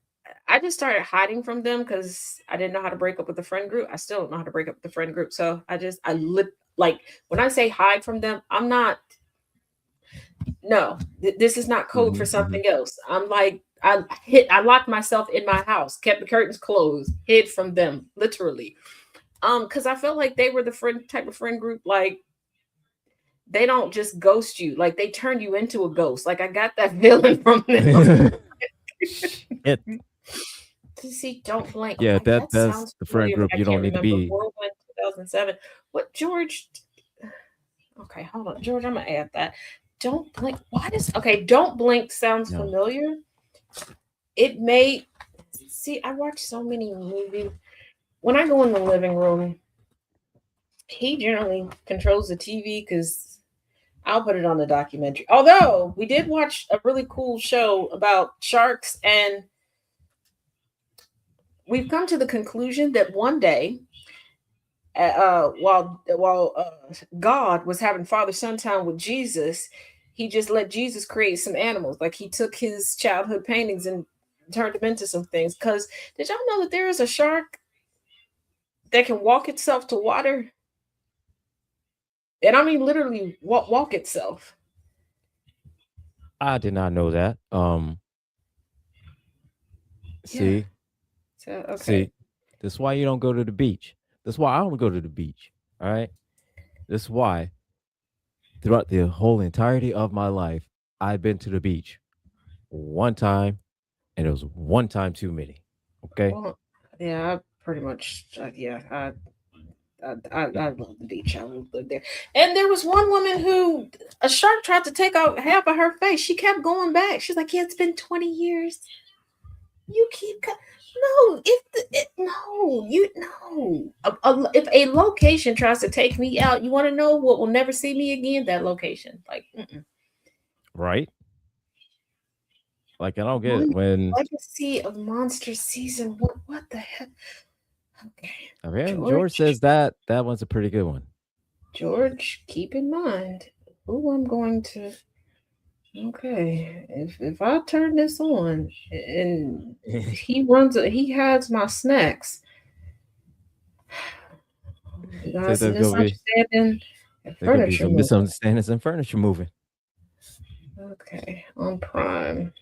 I just started hiding from them because I didn't know how to break up with the friend group. I still don't know how to break up with the friend group, so like when I say hide from them, I'm not. No, this is not code for Hmm, hmm. something else. I'm like I locked myself in my house, kept the curtains closed, hid from them, literally. Because I felt like they were the friend type of friend group, like they don't just ghost you, like they turn you into a ghost. Like I got that feeling from them. It, See, don't blink. I'm yeah, like, that that's sounds the friend familiar, but group I you don't can't need to remember. be. Whirlwind 2007. What George? Okay, hold on, George. I'm gonna add that. Don't blink. Why does okay? Don't blink sounds No. familiar. It may see. I watch so many movies. When I go in the living room, he generally controls the TV because I'll put it on the documentary. Although we did watch a really cool show about sharks, and we've come to the conclusion that one day, while God was having father son time with Jesus, he just let Jesus create some animals. Like he took his childhood paintings and turned them into some things. Because did y'all know that there is a shark that can walk itself to water? And I mean literally walk itself. I did not know that. Yeah. See, So okay. see, that's why you don't go to the beach. That's why I don't go to the beach. All right. That's why throughout the whole entirety of my life, I've been to the beach one time, and it was one time too many. Okay. Well, yeah, I pretty much. Yeah, I love the beach. I would live there. And there was one woman who a shark tried to take out half of her face. She kept going back. She's like, "Yeah, it's been 20 years. You keep no. No, you no. If a location tries to take me out, you want to know what will never see me again? That location, like, Right. Like I don't get it One when Legacy of Monster season. What the heck? Okay, I mean George George. says that one's a pretty good one. George, keep in mind who I'm going to. Okay, if I turn this on and he has my snacks. You Said guys, there's gonna be misunderstanding and there could be furniture some moving. misunderstandings and furniture moving. Okay, on Prime.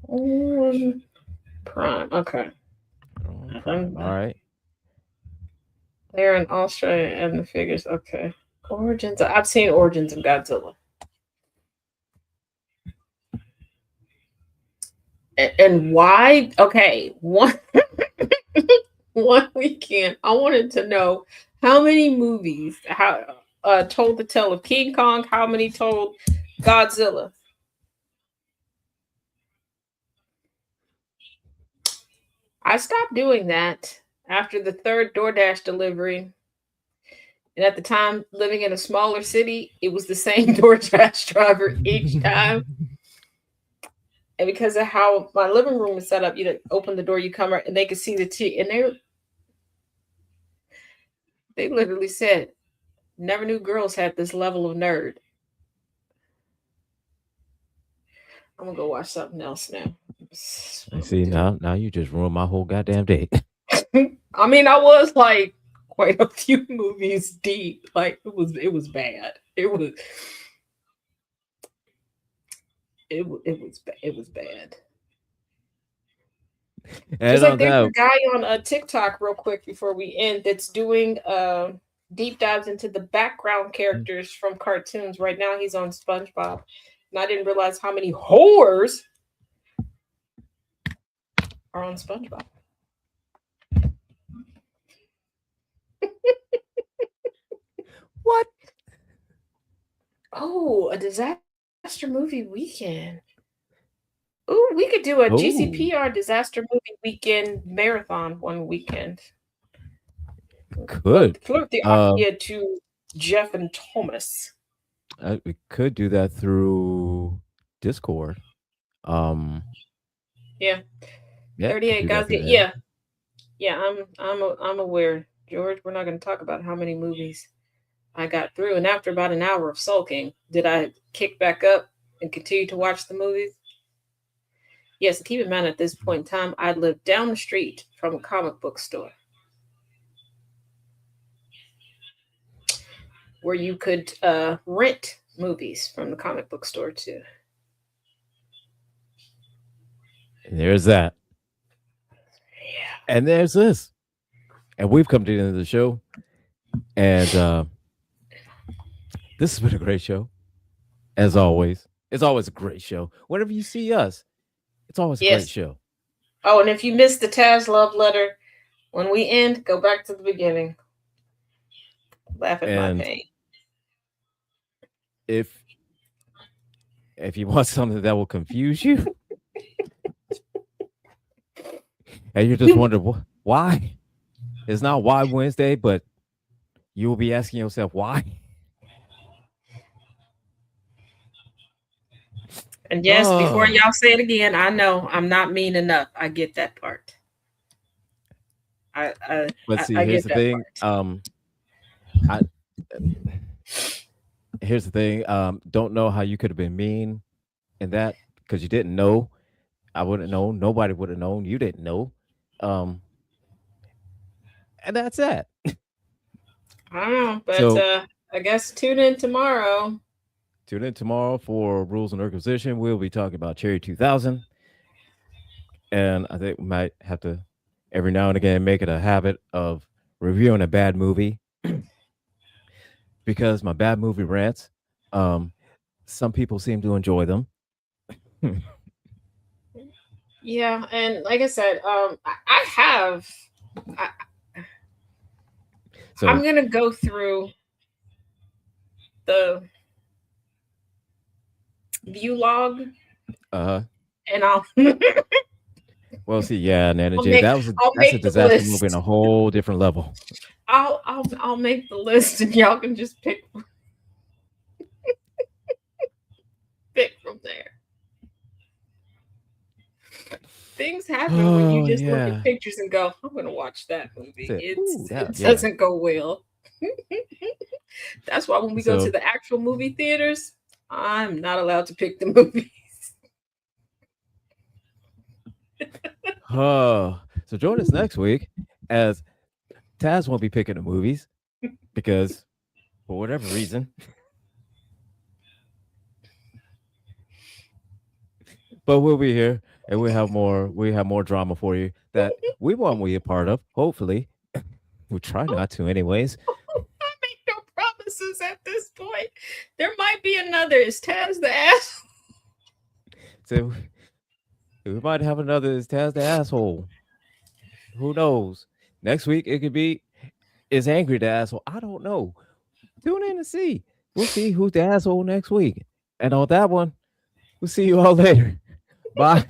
On Prime. Okay, Prime. All right. they're in Australia and the figures. Okay, Origins. I've seen Origins of Godzilla. And why? Okay, one one weekend, I wanted to know how many movies told the tale of King Kong, how many told Godzilla. I stopped doing that after the third DoorDash delivery. And at the time, living in a smaller city, it was the same DoorDash driver each time. And because of how my living room is set up, you open the door, you come out, and they could see the tea. And they literally said, never knew girls had this level of nerd. I'm gonna go watch something else now. I see now you just ruined my whole goddamn day. I mean, I was like quite a few movies deep. Like it was bad. It was bad. And Just like on there's a that, guy on TikTok real quick before we end that's doing deep dives into the background characters from cartoons. Right now, he's on SpongeBob, and I didn't realize how many whores are on SpongeBob. What? Oh, a disaster movie weekend. Ooh, we could do a Oh, GCPR disaster movie weekend marathon one weekend. could. Float the Um, idea to Jeff and Thomas. we could do that through Discord. Um, Yeah, yeah, could 38 do that guys. through there. Yeah, yeah. I'm aware, George. We're not going to talk about how many movies I got through, and after about an hour of sulking, did I kick back up and continue to watch the movies? Yes. Keep in mind, at this point in time, I lived down the street from a comic book store where you could rent movies from the comic book store too. And there's that. Yeah. And there's this. And we've come to the end of the show. And this has been a great show, as always. It's always a great show. Whenever you see us, it's always a great Yes. show. Oh, and if you missed the Taz love letter, when we end, go back to the beginning. Laugh at my And pain. if you want something that will confuse you, and you just wonder why, it's not Why Wednesday, but you will be asking yourself why. And yes, before Oh, y'all say it again, I know I'm not mean enough. I get that part. but see, I here's get the that thing. part. I here's the thing. Don't know how you could have been mean in that because you didn't know. I wouldn't know. Nobody would have known. You didn't know. Um, and that's that. I don't know, but So I guess tune in tomorrow. tune in tomorrow for Rules and Requisition. We'll be talking about Cherry 2000. And I think we might have to every now and again make it a habit of reviewing a bad movie because my bad movie rants, um, some people seem to enjoy them. Yeah, and like I said, I have. I, I'm So, gonna go through the view log, uh, and I'll well, see, yeah, Nana I'll J, make I'll that's a make the disaster movie on list. a whole different level. I'll make the list, and y'all can just pick from there. Things happen when you Oh just look at yeah, pictures and go, "I'm gonna watch that movie." ooh, It that yeah. doesn't go well. That's why when we go to So, the actual movie theaters, I'm not allowed to pick the movie. so join us next week as Taz won't be picking the movies because for whatever reason. But we'll be here and we have more drama for you that we won't be a part of, hopefully. We try not to anyways. I make no promises at this point. There might be another. Is Taz the ass? So we might have another is Taz the asshole. Who knows? Next week it could be is Angry the asshole. I don't know. Tune in and see. We'll see who's the asshole next week. And on that one, we'll see you all later. Bye.